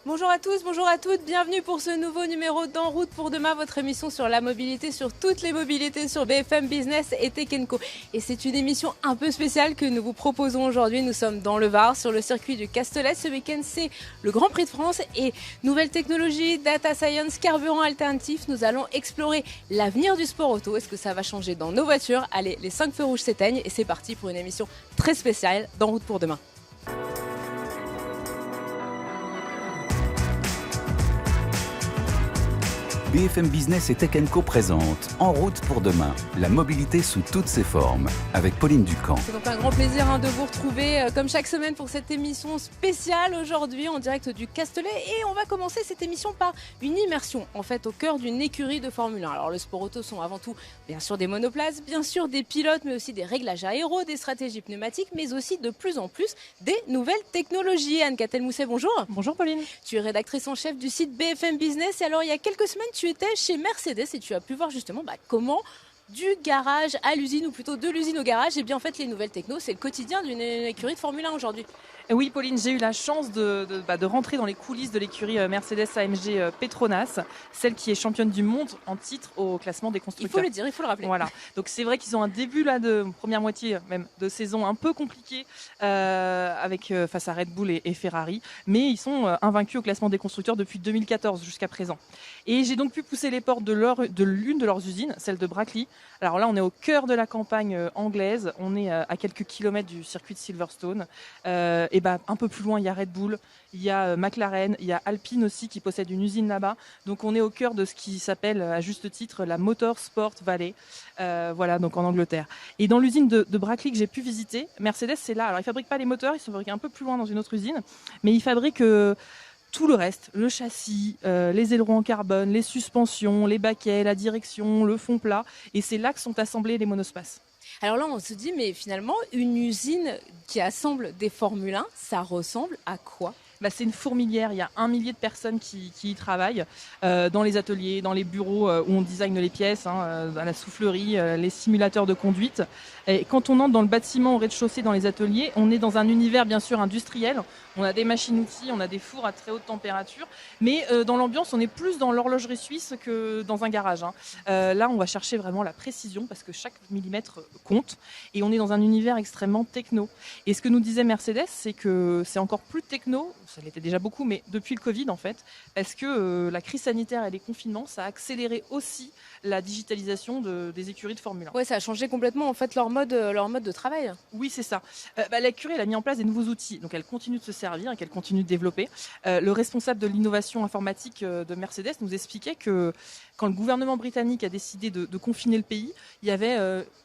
Bonjour à tous, bonjour à toutes, bienvenue pour ce nouveau numéro d'En route pour demain, votre émission sur la mobilité, sur toutes les mobilités, sur BFM Business et Tech & Co. Et c'est une émission un peu spéciale que nous vous proposons aujourd'hui. Nous sommes dans le Var, sur le circuit du Castellet. Ce week-end, c'est le Grand Prix de France et nouvelles technologies, data science, carburant alternatif. Nous allons explorer l'avenir du sport auto. Est-ce que ça va changer dans nos voitures? Allez, les 5 feux rouges s'éteignent et c'est parti pour une émission très spéciale d'En route pour demain. BFM Business et Tech & Co présente En route pour demain, la mobilité sous toutes ses formes, avec Pauline Ducamp. C'est donc un grand plaisir de vous retrouver comme chaque semaine pour cette émission spéciale aujourd'hui en direct du Castellet. Et on va commencer cette émission par une immersion en fait au cœur d'une écurie de Formule 1. Alors le sport auto sont avant tout bien sûr des monoplaces, bien sûr des pilotes, mais aussi des réglages aéros, des stratégies pneumatiques, mais aussi de plus en plus des nouvelles technologies. Anne Catel-Mousset, bonjour. Bonjour Pauline. Tu es rédactrice en chef du site BFM Business. Et alors il y a quelques semaines, tu étais chez Mercedes et tu as pu voir justement comment du garage à l'usine, ou plutôt de l'usine au garage, et bien en fait les nouvelles technos, c'est le quotidien d'une écurie de Formule 1 aujourd'hui. Oui Pauline, j'ai eu la chance de rentrer dans les coulisses de l'écurie Mercedes AMG Petronas, celle qui est championne du monde en titre au classement des constructeurs. Il faut le dire, il faut le rappeler. Voilà, donc c'est vrai qu'ils ont un début là de première moitié même de saison un peu compliqué avec face à Red Bull et Ferrari, mais ils sont invaincus au classement des constructeurs depuis 2014 jusqu'à présent. Et j'ai donc pu pousser les portes de l'une de leurs usines, celle de Brackley. Alors là, on est au cœur de la campagne anglaise, on est à quelques kilomètres du circuit de Silverstone. Et un peu plus loin, il y a Red Bull, il y a McLaren, il y a Alpine aussi qui possède une usine là-bas. Donc on est au cœur de ce qui s'appelle à juste titre la Motorsport Valley, voilà, donc en Angleterre. Et dans l'usine de Brackley que j'ai pu visiter, Mercedes c'est là. Alors ils fabriquent pas les moteurs, ils sont fabriqués un peu plus loin dans une autre usine, mais ils fabriquent tout le reste, le châssis, les ailerons en carbone, les suspensions, les baquets, la direction, le fond plat. Et c'est là que sont assemblés les monospaces. Alors là, on se dit, mais finalement, une usine qui assemble des Formule 1, ça ressemble à quoi ? C'est une fourmilière, il y a 1 millier de personnes qui y travaillent dans les ateliers, dans les bureaux où on design les pièces, dans la soufflerie, les simulateurs de conduite. Et quand on entre dans le bâtiment au rez-de-chaussée, dans les ateliers, on est dans un univers bien sûr industriel. On a des machines-outils, on a des fours à très haute température, mais dans l'ambiance, on est plus dans l'horlogerie suisse que dans un garage. Là, on va chercher vraiment la précision parce que chaque millimètre compte et on est dans un univers extrêmement techno. Et ce que nous disait Mercedes, c'est que c'est encore plus techno, ça l'était déjà beaucoup, mais depuis le Covid en fait, parce que la crise sanitaire et les confinements, ça a accéléré aussi la digitalisation des écuries de Formule 1. Ouais, ça a changé complètement en fait leur mode de travail. Oui, c'est ça. L'écurie, elle a mis en place des nouveaux outils, donc elle continue de se servir et qu'elle continue de développer. Le responsable de l'innovation informatique de Mercedes nous expliquait que quand le gouvernement britannique a décidé de confiner le pays, il y avait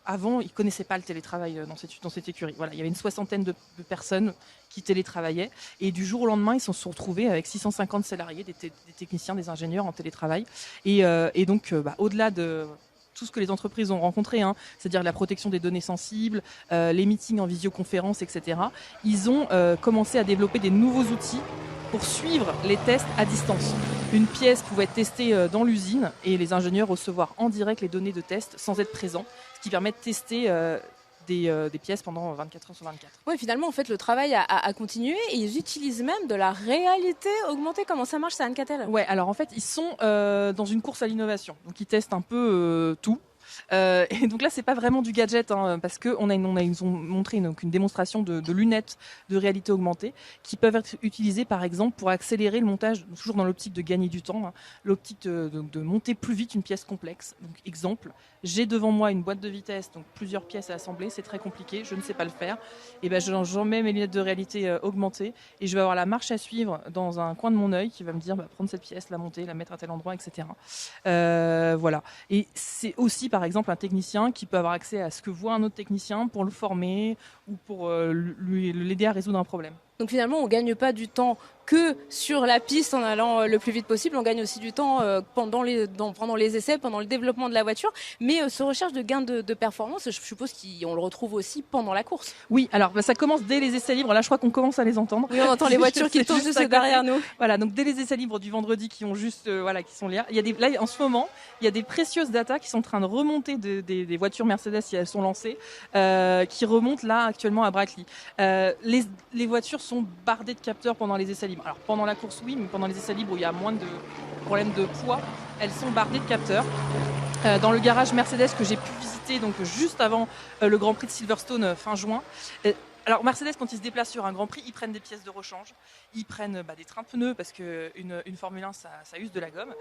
avant, ils ne connaissaient pas le télétravail dans cette écurie. Voilà, il y avait une 60aine de personnes qui télétravaillaient et du jour au lendemain, ils se sont retrouvés avec 650 salariés, des techniciens, des ingénieurs en télétravail. Et donc, au-delà de tout ce que les entreprises ont rencontré, c'est-à-dire la protection des données sensibles, les meetings en visioconférence, etc., ils ont commencé à développer des nouveaux outils pour suivre les tests à distance. Une pièce pouvait être testée dans l'usine et les ingénieurs recevoir en direct les données de test sans être présents, ce qui permet de tester des pièces pendant 24 heures sur 24. Oui, finalement, en fait, le travail a continué et ils utilisent même de la réalité augmentée. Comment ça marche, ça, Anne Catel ? Ouais, alors en fait, ils sont dans une course à l'innovation. Donc, ils testent un peu tout. Et donc là, c'est pas vraiment du gadget, parce que ils ont montré une démonstration de lunettes de réalité augmentée qui peuvent être utilisées, par exemple, pour accélérer le montage, toujours dans l'optique de gagner du temps, l'optique de monter plus vite une pièce complexe. Donc, exemple, j'ai devant moi une boîte de vitesse, donc plusieurs pièces à assembler, c'est très compliqué, je ne sais pas le faire. Et j'en mets mes lunettes de réalité augmentée et je vais avoir la marche à suivre dans un coin de mon œil qui va me dire prendre cette pièce, la monter, la mettre à tel endroit, etc. Voilà. Et c'est aussi, par exemple, un technicien qui peut avoir accès à ce que voit un autre technicien pour le former ou pour l'aider à résoudre un problème. Donc finalement, on ne gagne pas du temps que sur la piste en allant le plus vite possible. On gagne aussi du temps pendant les essais, pendant le développement de la voiture. Mais ce recherche de gain de performance, je suppose qu'on le retrouve aussi pendant la course. Oui, alors ça commence dès les essais libres. Là, je crois qu'on commence à les entendre. Oui, on entend les voitures qui tournent juste derrière nous. Voilà, donc dès les essais libres du vendredi qui ont juste, qui sont là. Là, en ce moment, il y a des précieuses data qui sont en train de remonter des voitures Mercedes si elles sont lancées, qui remontent là actuellement à Brackley. Les voitures sont bardées de capteurs pendant les essais libres. Alors pendant la course, oui, mais pendant les essais libres où il y a moins de problèmes de poids, elles sont bardées de capteurs. Dans le garage Mercedes que j'ai pu visiter donc juste avant le Grand Prix de Silverstone fin juin. Alors Mercedes, quand ils se déplacent sur un Grand Prix, ils prennent des pièces de rechange, ils prennent des trains de pneus parce qu'une Formule 1 ça use de la gomme,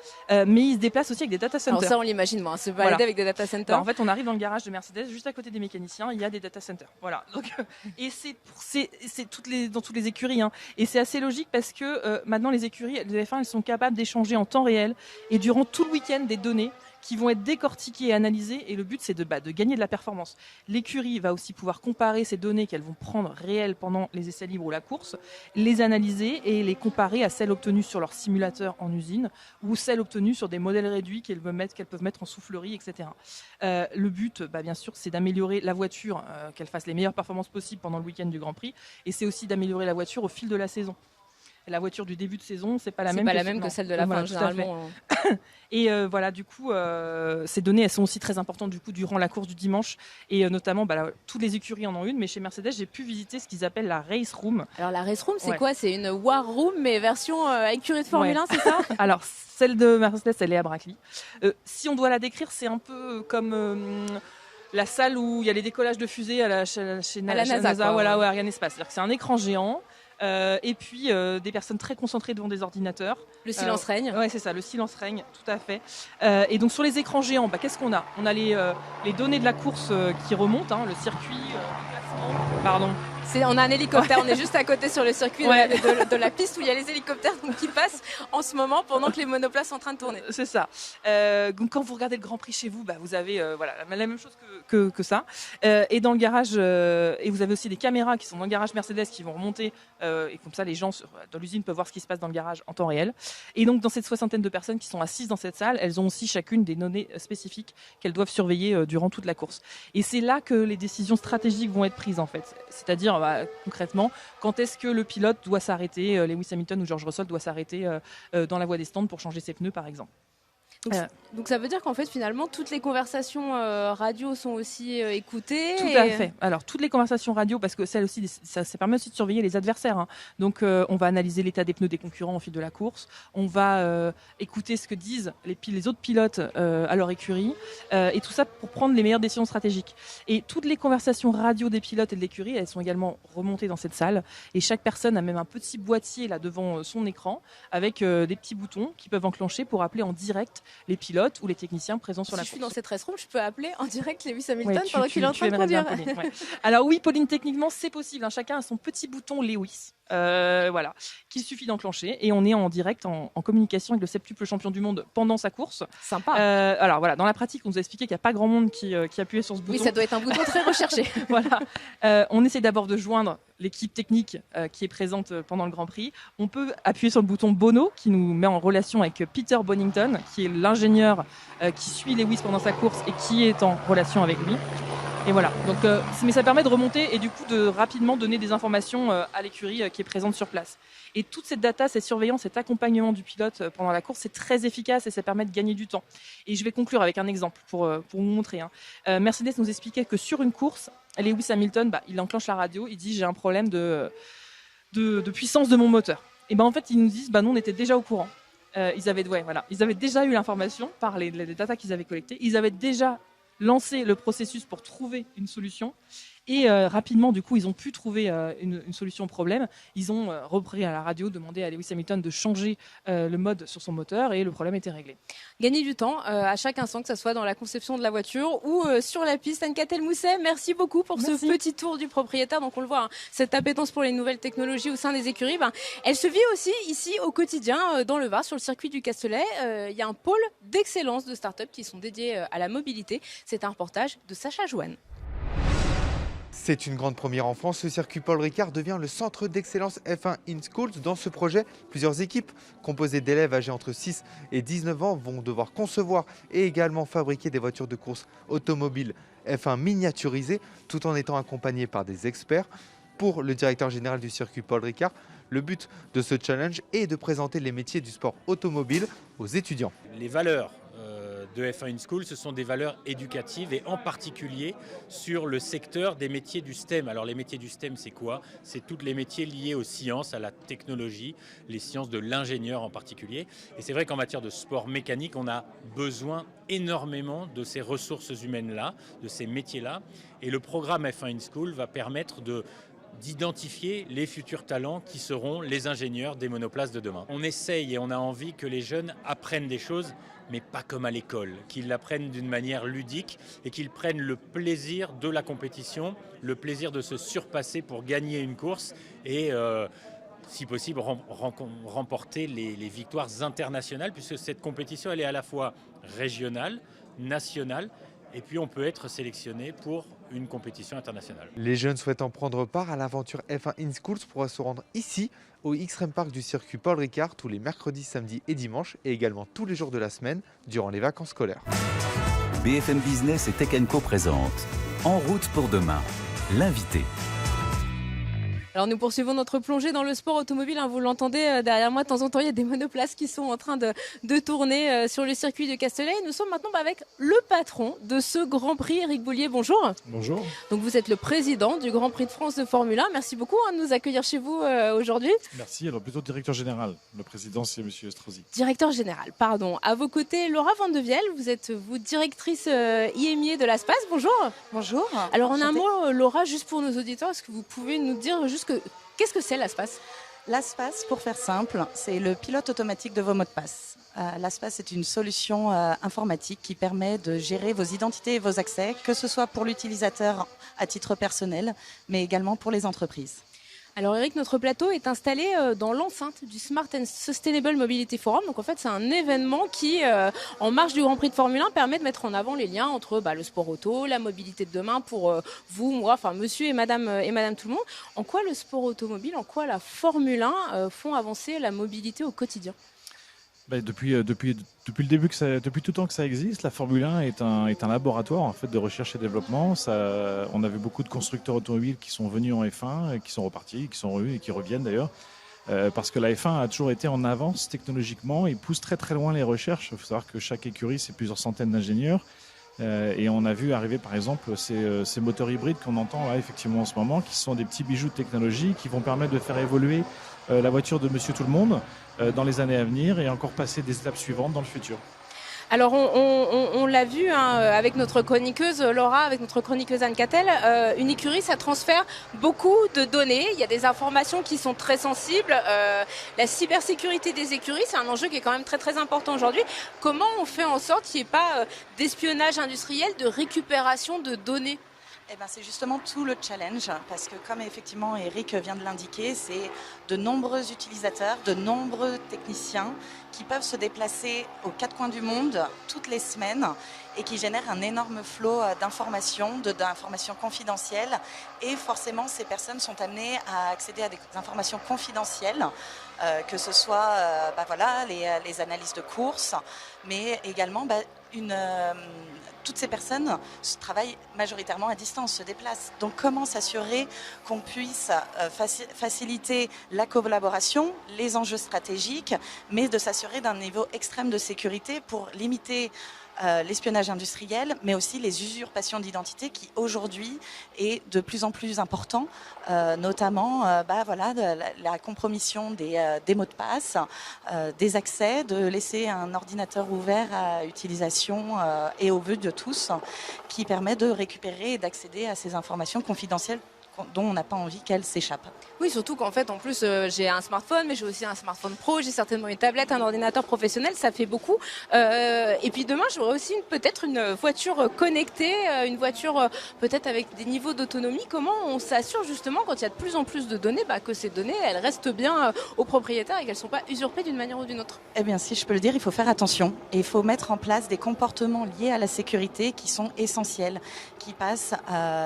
mais ils se déplacent aussi avec des data centers. Alors ça on l'imagine, moi, se balader avec des data centers. En fait, on arrive dans le garage de Mercedes, juste à côté des mécaniciens, il y a des data centers. Voilà. Donc, et c'est dans toutes les écuries, hein. Et c'est assez logique parce que maintenant les écuries, les F1, elles sont capables d'échanger en temps réel et durant tout le week-end des données qui vont être décortiquées et analysées. Et le but, c'est de gagner de la performance. L'écurie va aussi pouvoir comparer ces données qu'elles vont prendre réelles pendant les essais libres ou la course, les analyser et les comparer à celles obtenues sur leur simulateur en usine ou celles obtenues sur des modèles réduits qu'elles peuvent mettre en soufflerie, etc. Le but, bien sûr, c'est d'améliorer la voiture, qu'elle fasse les meilleures performances possibles pendant le week-end du Grand Prix. Et c'est aussi d'améliorer la voiture au fil de la saison. La voiture du début de saison, c'est pas la même que celle de la fin, généralement. Et voilà, du coup, ces données, elles sont aussi très importantes du coup durant la course du dimanche. Et notamment, toutes les écuries en ont une, mais chez Mercedes, j'ai pu visiter ce qu'ils appellent la Race Room. Alors la Race Room, c'est quoi? C'est une War Room, mais version écurie de Formule 1, c'est ça? Alors, celle de Mercedes, elle est à Brackley. Si on doit la décrire, c'est un peu comme la salle où il y a les décollages de fusées chez la NASA, voilà, Ariane Espace. C'est-à-dire que c'est un écran géant. Et puis des personnes très concentrées devant des ordinateurs. Le silence règne. Ouais, c'est ça, le silence règne, tout à fait. Et donc sur les écrans géants, qu'est-ce qu'on a? On a les données de la course qui remontent, le circuit, le classement. Pardon. On a un hélicoptère, on est juste à côté sur le circuit de la piste où il y a les hélicoptères qui passent en ce moment pendant que les monoplaces sont en train de tourner. C'est ça. Donc quand vous regardez le Grand Prix chez vous, vous avez la même chose que ça. Et dans le garage, et vous avez aussi des caméras qui sont dans le garage Mercedes qui vont remonter, et comme ça les gens dans l'usine peuvent voir ce qui se passe dans le garage en temps réel. Et donc dans cette soixantaine de personnes qui sont assises dans cette salle, elles ont aussi chacune des données spécifiques qu'elles doivent surveiller durant toute la course. Et c'est là que les décisions stratégiques vont être prises en fait. C'est-à-dire concrètement, quand est-ce que le pilote doit s'arrêter, Lewis Hamilton ou George Russell doit s'arrêter dans la voie des stands pour changer ses pneus par exemple. Donc ça veut dire qu'en fait finalement toutes les conversations radio sont aussi écoutées. Tout à fait. Alors toutes les conversations radio, parce que ça permet aussi de surveiller les adversaires. Donc on va analyser l'état des pneus des concurrents au fil de la course. On va écouter ce que disent les autres pilotes à leur écurie, et tout ça pour prendre les meilleures décisions stratégiques. Et toutes les conversations radio des pilotes et de l'écurie, elles sont également remontées dans cette salle. Et chaque personne a même un petit boîtier là devant son écran avec des petits boutons qui peuvent enclencher pour appeler en direct les pilotes ou les techniciens présents sur la course. Si je suis dans cette race room, je peux appeler en direct Lewis Hamilton pendant qu'il est en train de conduire. Pauline, ouais. Alors oui, Pauline, techniquement, c'est possible. Chacun a son petit bouton Lewis, qu'il suffit d'enclencher. Et on est en direct, en communication avec le septuple champion du monde pendant sa course. Sympa. Alors voilà, dans la pratique, on nous a expliqué qu'il n'y a pas grand monde qui appuyait sur ce bouton. Oui, ça doit être un bouton très recherché. Voilà. On essaie d'abord de joindre l'équipe technique qui est présente pendant le Grand Prix. On peut appuyer sur le bouton Bono qui nous met en relation avec Peter Bonington, qui est l'ingénieur qui suit Lewis pendant sa course et qui est en relation avec lui. Et voilà. Donc, mais ça permet de remonter et du coup de rapidement donner des informations à l'écurie qui est présente sur place. Et toute cette data, cette surveillance, cet accompagnement du pilote pendant la course, c'est très efficace et ça permet de gagner du temps. Et je vais conclure avec un exemple pour vous montrer. Mercedes nous expliquait que sur une course, Lewis Hamilton, il enclenche la radio, il dit j'ai un problème de puissance de mon moteur. Et en fait, ils nous disent nous on était déjà au courant. Ils avaient déjà eu l'information par les data qu'ils avaient collectées. Ils avaient déjà lancé le processus pour trouver une solution. Et rapidement, du coup, ils ont pu trouver une solution au problème. Ils ont repris à la radio, demandé à Lewis Hamilton de changer le mode sur son moteur et le problème était réglé. Gagner du temps à chaque instant, que ce soit dans la conception de la voiture ou sur la piste. Anne-Cathal Mousset, merci beaucoup pour ce petit tour du propriétaire. Donc on le voit, cette appétence pour les nouvelles technologies au sein des écuries, elle se vit aussi ici au quotidien dans le Var, sur le circuit du Castellet. Il y a un pôle d'excellence de start-up qui sont dédiés à la mobilité. C'est un reportage de Sacha Joanne. C'est une grande première en France. Ce circuit Paul Ricard devient le centre d'excellence F1 in Schools. Dans ce projet, plusieurs équipes composées d'élèves âgés entre 6 et 19 ans vont devoir concevoir et également fabriquer des voitures de course automobiles F1 miniaturisées, tout en étant accompagnés par des experts. Pour le directeur général du circuit Paul Ricard, le but de ce challenge est de présenter les métiers du sport automobile aux étudiants. Les valeurs de F1 in School, ce sont des valeurs éducatives et en particulier sur le secteur des métiers du STEM. Alors les métiers du STEM, c'est quoi? C'est tous les métiers liés aux sciences, à la technologie, les sciences de l'ingénieur en particulier. Et c'est vrai qu'en matière de sport mécanique, on a besoin énormément de ces ressources humaines-là, de ces métiers-là. Et le programme F1 in School va permettre d'identifier les futurs talents qui seront les ingénieurs des monoplaces de demain. On essaye et on a envie que les jeunes apprennent des choses, mais pas comme à l'école, qu'ils l'apprennent d'une manière ludique et qu'ils prennent le plaisir de la compétition, le plaisir de se surpasser pour gagner une course et si possible remporter les victoires internationales, puisque cette compétition elle est à la fois régionale, nationale, et puis on peut être sélectionné pour une compétition internationale. Les jeunes souhaitant prendre part à l'aventure F1 in Schools pourront se rendre ici, au X-Rem Park du circuit Paul Ricard, tous les mercredis, samedis et dimanches, et également tous les jours de la semaine, durant les vacances scolaires. BFM Business et Tech Co présente En route pour demain, l'invité. Alors nous poursuivons notre plongée dans le sport automobile, vous l'entendez derrière moi, de temps en temps il y a des monoplaces qui sont en train de tourner sur le circuit de Castellet. Nous sommes maintenant avec le patron de ce Grand Prix, Eric Boulier, bonjour. Bonjour. Donc vous êtes le président du Grand Prix de France de Formule 1, merci beaucoup de nous accueillir chez vous aujourd'hui. Merci, alors plutôt directeur général, le président c'est monsieur Estrosi. Directeur général, pardon. À vos côtés, Laura Vandevielle, vous êtes directrice IMIA de l'ASPAS, bonjour. Bonjour. Alors en un mot, Laura, juste pour nos auditeurs, est-ce que vous pouvez nous dire qu'est-ce que c'est l'ASPAS? L'ASPAS, pour faire simple, c'est le pilote automatique de vos mots de passe. L'ASPAS est une solution informatique qui permet de gérer vos identités et vos accès, que ce soit pour l'utilisateur à titre personnel, mais également pour les entreprises. Alors Eric, notre plateau est installé dans l'enceinte du Smart and Sustainable Mobility Forum. Donc en fait, c'est un événement qui, en marge du Grand Prix de Formule 1, permet de mettre en avant les liens entre le sport auto, la mobilité de demain pour vous, moi, enfin monsieur et madame tout le monde. En quoi le sport automobile, en quoi la Formule 1 font avancer la mobilité au quotidien? Depuis le début, depuis tout le temps que ça existe, la Formule 1 est un laboratoire en fait de recherche et développement. On a vu beaucoup de constructeurs automobiles qui sont venus en F1, et qui sont repartis, qui sont revenus et qui reviennent d'ailleurs, parce que la F1 a toujours été en avance technologiquement et pousse très très loin les recherches. Il faut savoir que chaque écurie c'est plusieurs centaines d'ingénieurs. Et on a vu arriver par exemple ces moteurs hybrides qu'on entend là effectivement en ce moment, qui sont des petits bijoux de technologie qui vont permettre de faire évoluer la voiture de Monsieur Tout-le-Monde dans les années à venir et encore passer des étapes suivantes dans le futur. Alors on l'a vu avec notre chroniqueuse Laura, avec notre chroniqueuse Anne Cattel, une écurie ça transfère beaucoup de données, il y a des informations qui sont très sensibles, la cybersécurité des écuries c'est un enjeu qui est quand même très très important aujourd'hui. Comment on fait en sorte qu'il n'y ait pas d'espionnage industriel, de récupération de données? Eh ben, c'est justement tout le challenge, parce que comme effectivement Eric vient de l'indiquer, c'est de nombreux utilisateurs, de nombreux techniciens qui peuvent se déplacer aux quatre coins du monde toutes les semaines et qui génèrent un énorme flot d'informations, d'informations confidentielles. Et forcément, ces personnes sont amenées à accéder à des informations confidentielles, que ce soit les analyses de courses, mais également toutes ces personnes travaillent majoritairement à distance, se déplacent. Donc comment s'assurer qu'on puisse faciliter la collaboration, les enjeux stratégiques, mais de s'assurer d'un niveau extrême de sécurité pour limiter l'espionnage industriel, mais aussi les usurpations d'identité qui aujourd'hui est de plus en plus important, notamment la compromission des mots de passe, des accès, de laisser un ordinateur ouvert à utilisation et au vu de tous, qui permet de récupérer et d'accéder à ces informations confidentielles dont on n'a pas envie qu'elles s'échappent. Oui, surtout qu'en fait, en plus, j'ai un smartphone, mais j'ai aussi un smartphone pro, j'ai certainement une tablette, un ordinateur professionnel, ça fait beaucoup. Et puis demain, j'aurai aussi peut-être une voiture connectée, une voiture peut-être avec des niveaux d'autonomie. Comment on s'assure justement, quand il y a de plus en plus de données, que ces données, elles restent bien aux propriétaires et qu'elles ne sont pas usurpées d'une manière ou d'une autre? Eh bien, si je peux le dire, il faut faire attention. Et il faut mettre en place des comportements liés à la sécurité qui sont essentiels, qui passent,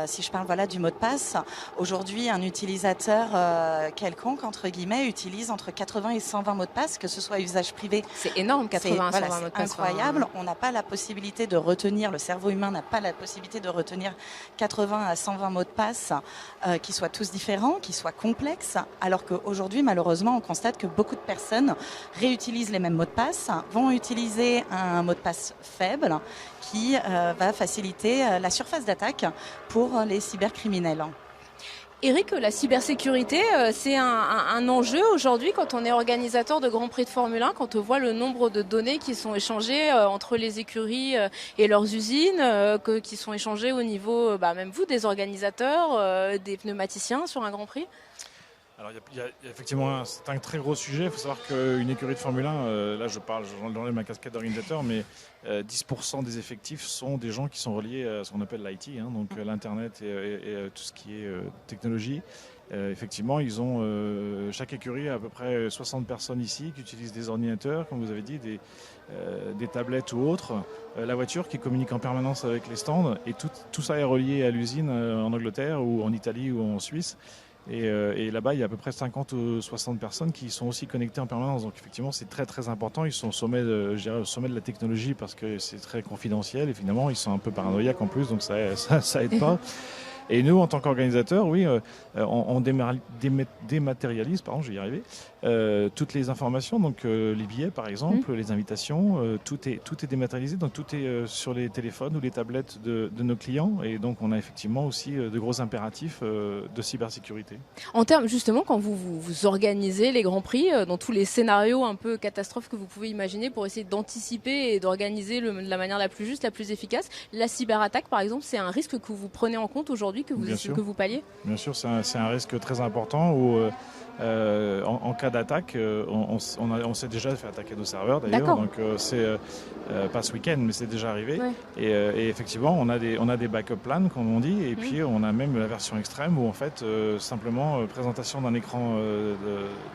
si je parle du mot de passe, Aujourd'hui, un utilisateur quelconque, entre guillemets, utilise entre 80 et 120 mots de passe, que ce soit usage privé. C'est énorme, 80 à 120 mots de passe. C'est incroyable. On n'a pas la possibilité de retenir, le cerveau humain n'a pas la possibilité de retenir 80 à 120 mots de passe qui soient tous différents, qui soient complexes, alors qu'aujourd'hui, malheureusement, on constate que beaucoup de personnes réutilisent les mêmes mots de passe, vont utiliser un mot de passe faible qui va faciliter la surface d'attaque pour les cybercriminels. Eric, la cybersécurité, c'est un enjeu aujourd'hui quand on est organisateur de Grand Prix de Formule 1, quand on voit le nombre de données qui sont échangées entre les écuries et leurs usines, qui sont échangées au niveau, même vous, des organisateurs, des pneumaticiens sur un Grand Prix. Alors il y a effectivement c'est un très gros sujet. Il faut savoir qu'une écurie de Formule 1, là j'enlève ma casquette d'organisateur, mais 10% des effectifs sont des gens qui sont reliés à ce qu'on appelle l'IT, donc l'Internet et tout ce qui est technologie. Effectivement, ils ont chaque écurie a à peu près 60 personnes ici qui utilisent des ordinateurs, comme vous avez dit, des tablettes ou autres, la voiture qui communique en permanence avec les stands, et tout ça est relié à l'usine en Angleterre ou en Italie ou en Suisse. Et là-bas, il y a à peu près 50 ou 60 personnes qui sont aussi connectées en permanence. Donc effectivement, c'est très très important. Ils sont au sommet de la technologie parce que c'est très confidentiel. Et finalement, ils sont un peu paranoïaques en plus, donc ça aide pas. Et nous, en tant qu'organisateurs, oui, on dématérialise, je vais y arriver, toutes les informations, donc les billets par exemple, les invitations, tout est dématérialisé, donc tout est sur les téléphones ou les tablettes de nos clients, et donc on a effectivement aussi de gros impératifs de cybersécurité. En termes, justement, quand vous organisez les Grands Prix, dans tous les scénarios un peu catastrophes que vous pouvez imaginer pour essayer d'anticiper et d'organiser de la manière la plus juste, la plus efficace, la cyberattaque par exemple, c'est un risque que vous prenez en compte aujourd'hui, que vous palliez? Bien sûr, c'est un risque très important où en cas d'attaque, on s'est déjà fait attaquer nos serveurs d'ailleurs, donc c'est pas ce week-end, mais c'est déjà arrivé. Ouais. Et effectivement, on a des backup plans, comme on dit, et puis on a même la version extrême où en fait simplement présentation d'un écran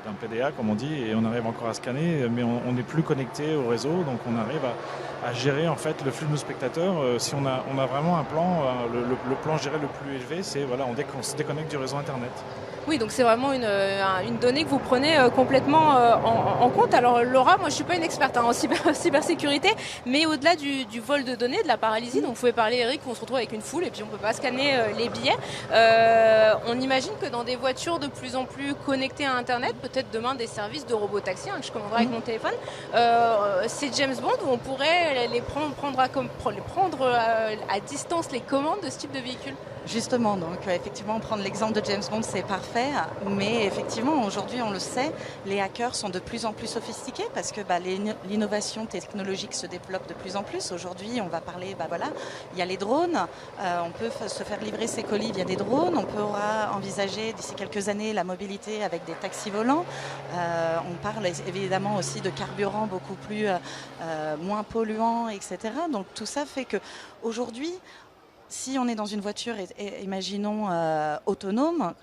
d'un PDA, comme on dit, et on arrive encore à scanner, mais on n'est plus connecté au réseau, donc on arrive à gérer en fait le flux de nos spectateurs. Si on a vraiment un plan, le plan géré le plus élevé, c'est on se déconnecte du réseau internet. Oui, donc c'est vraiment une donnée que vous prenez complètement en compte. Alors Laura, moi je suis pas une experte en cybersécurité, mais au-delà du vol de données, de la paralysie, donc vous pouvez parler Eric, on se retrouve avec une foule et puis on peut pas scanner les billets. On imagine que dans des voitures de plus en plus connectées à Internet, peut-être demain des services de robotaxi que je commanderai avec mon téléphone, c'est James Bond où on pourrait prendre à distance les commandes de ce type de véhicule. Justement, donc effectivement, prendre l'exemple de James Bond, c'est parfait, mais effectivement, aujourd'hui, on le sait, les hackers sont de plus en plus sophistiqués parce que l'innovation technologique se développe de plus en plus. Aujourd'hui, on va parler, il y a les drones, on peut se faire livrer ses colis via des drones, on pourra envisager d'ici quelques années la mobilité avec des taxis volants. On parle évidemment aussi de carburant beaucoup moins polluant, etc. Donc tout ça fait que aujourd'hui, si on est dans une voiture, imaginons autonome,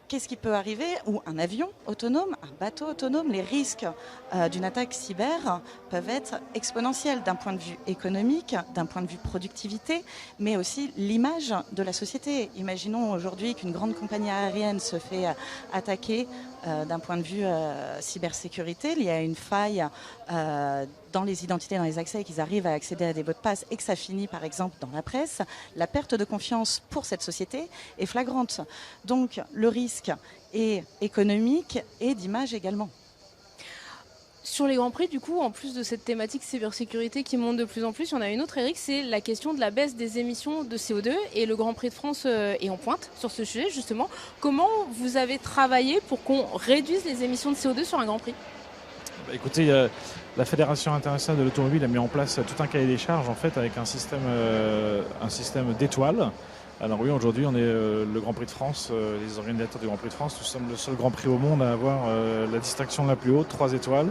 qu'est-ce qui peut arriver? Ou un avion autonome, un bateau autonome, les risques d'une attaque cyber peuvent être exponentiels d'un point de vue économique, d'un point de vue productivité, mais aussi l'image de la société. Imaginons aujourd'hui qu'une grande compagnie aérienne se fait attaquer d'un point de vue cybersécurité. Il y a une faille dans les identités, dans les accès, et qu'ils arrivent à accéder à des mots de passe et que ça finit par exemple dans la presse. La perte de confiance pour cette société est flagrante. Donc le risque est économique et d'image également. Sur les Grands Prix, du coup, en plus de cette thématique cybersécurité qui monte de plus en plus, il y en a une autre, Eric, c'est la question de la baisse des émissions de CO2, et le Grand Prix de France est en pointe sur ce sujet, justement. Comment vous avez travaillé pour qu'on réduise les émissions de CO2 sur un Grand Prix? Écoutez, la Fédération internationale de l'automobile a mis en place tout un cahier des charges, en fait, avec un système d'étoiles. Alors oui, aujourd'hui, on est le Grand Prix de France, les organisateurs du Grand Prix de France. Nous sommes le seul Grand Prix au monde à avoir la distinction la plus haute, 3 étoiles.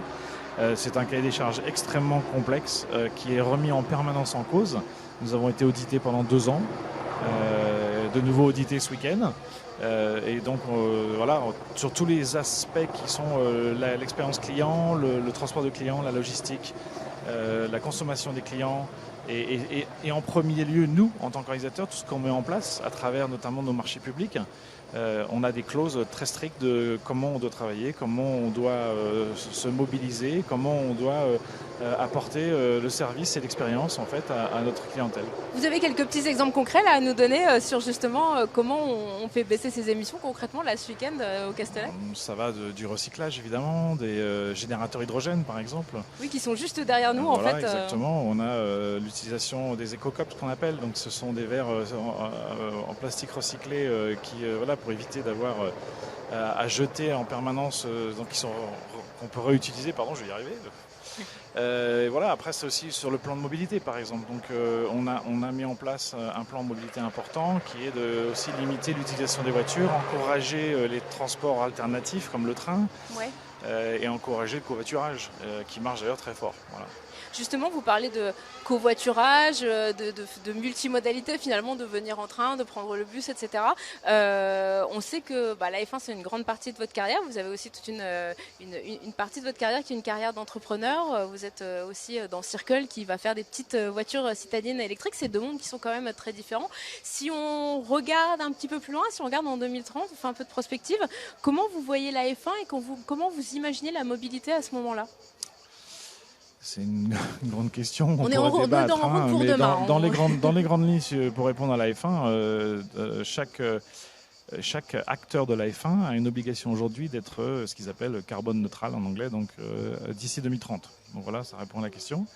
C'est un cahier des charges extrêmement complexe qui est remis en permanence en cause. Nous avons été audités pendant 2 ans, de nouveau audités ce week-end. Et donc voilà, sur tous les aspects qui sont l'expérience client, le transport de clients, la logistique, la consommation des clients, et en premier lieu, nous, en tant qu'organisateurs, tout ce qu'on met en place à travers notamment nos marchés publics, on a des clauses très strictes de comment on doit travailler, comment on doit se mobiliser, comment on doit apporter le service et l'expérience en fait à notre clientèle. Vous avez quelques petits exemples concrets là, à nous donner sur justement comment on fait baisser ces émissions concrètement là, ce week-end au Castellet? Ça va du recyclage évidemment, des générateurs hydrogène par exemple. Oui, qui sont juste derrière nous voilà, en fait. Exactement, on a l'utilisation des éco-cups qu'on appelle, donc ce sont des verres en plastique recyclé qui voilà, pour éviter d'avoir à jeter en permanence, donc qu'on peut réutiliser, pardon, je vais y arriver. Voilà, après c'est aussi sur le plan de mobilité par exemple. Donc on a mis en place un plan de mobilité important qui est de aussi limiter l'utilisation des voitures, encourager les transports alternatifs comme le train, Ouais. et encourager le covoiturage qui marche d'ailleurs très fort. Voilà. Justement, vous parlez de covoiturage, de multimodalité finalement, de venir en train, de prendre le bus, etc. On sait que la F1 c'est une grande partie de votre carrière. Vous avez aussi toute une partie de votre carrière qui est une carrière d'entrepreneur. Vous êtes aussi dans Circle qui va faire des petites voitures citadines électriques. C'est deux mondes qui sont quand même très différents. Si on regarde un petit peu plus loin, si on regarde en 2030, on fait un peu de prospective, comment vous voyez la F1 et comment vous imaginez la mobilité à ce moment-là ? C'est une grande question. On est pourrait en débattre, route pour mais demain. dans les grandes lignes, pour répondre à la F1, chaque acteur de la F1 a une obligation aujourd'hui d'être ce qu'ils appellent carbone neutral en anglais, donc d'ici 2030. Donc voilà, ça répond à la question.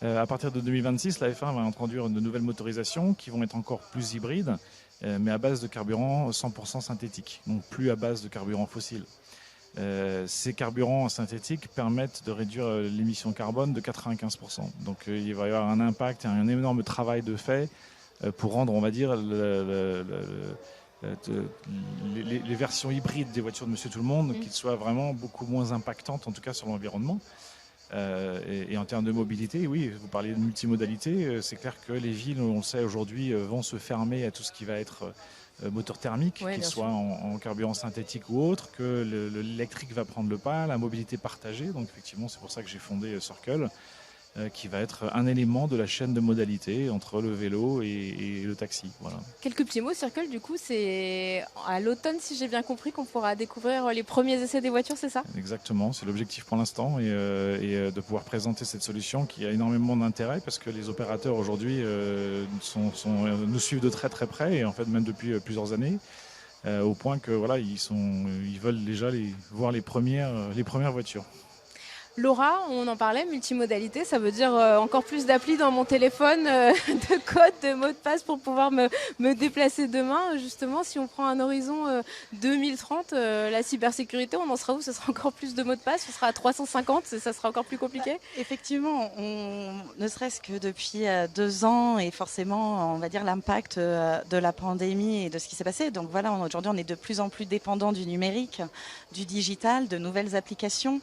À partir de 2026, la F1 va introduire de nouvelles motorisations qui vont être encore plus hybrides, mais à base de carburant 100% synthétique, donc plus à base de carburant fossile. Ces carburants synthétiques permettent de réduire l'émission carbone de 95%. Donc il va y avoir un impact et un énorme travail de fait pour rendre, on va dire, les versions hybrides des voitures de Monsieur Tout-le-Monde qu'ils soient vraiment beaucoup moins impactantes, en tout cas sur l'environnement. Et en termes de mobilité, oui, vous parliez de multimodalité, c'est clair que les villes, on le sait aujourd'hui, vont se fermer à tout ce qui va être moteur thermique, Ouais, qu'il bien soit en carburant synthétique ou autre, que l'électrique va prendre le pas, la mobilité partagée. Donc effectivement, c'est pour ça que j'ai fondé Circle, qui va être un élément de la chaîne de modalité entre le vélo et le taxi. Voilà. Quelques petits mots, Circle, du coup, c'est à l'automne, si j'ai bien compris, qu'on pourra découvrir les premiers essais des voitures, c'est ça ? Exactement, c'est l'objectif pour l'instant, et de pouvoir présenter cette solution qui a énormément d'intérêt parce que les opérateurs aujourd'hui nous suivent de très très près, et en fait même depuis plusieurs années, au point que voilà, ils veulent déjà voir les premières voitures. Laura, on en parlait, multimodalité, ça veut dire encore plus d'applis dans mon téléphone, de codes, de mots de passe pour pouvoir me déplacer demain. Justement, si on prend un horizon 2030, la cybersécurité, on en sera où ? Ce sera encore plus de mots de passe ? Ce sera à 350 ? Ça sera encore plus compliqué ? Effectivement, ne serait-ce que depuis 2 ans et forcément, on va dire, l'impact de la pandémie et de ce qui s'est passé. Donc voilà, aujourd'hui, on est de plus en plus dépendant du numérique, du digital, de nouvelles applications.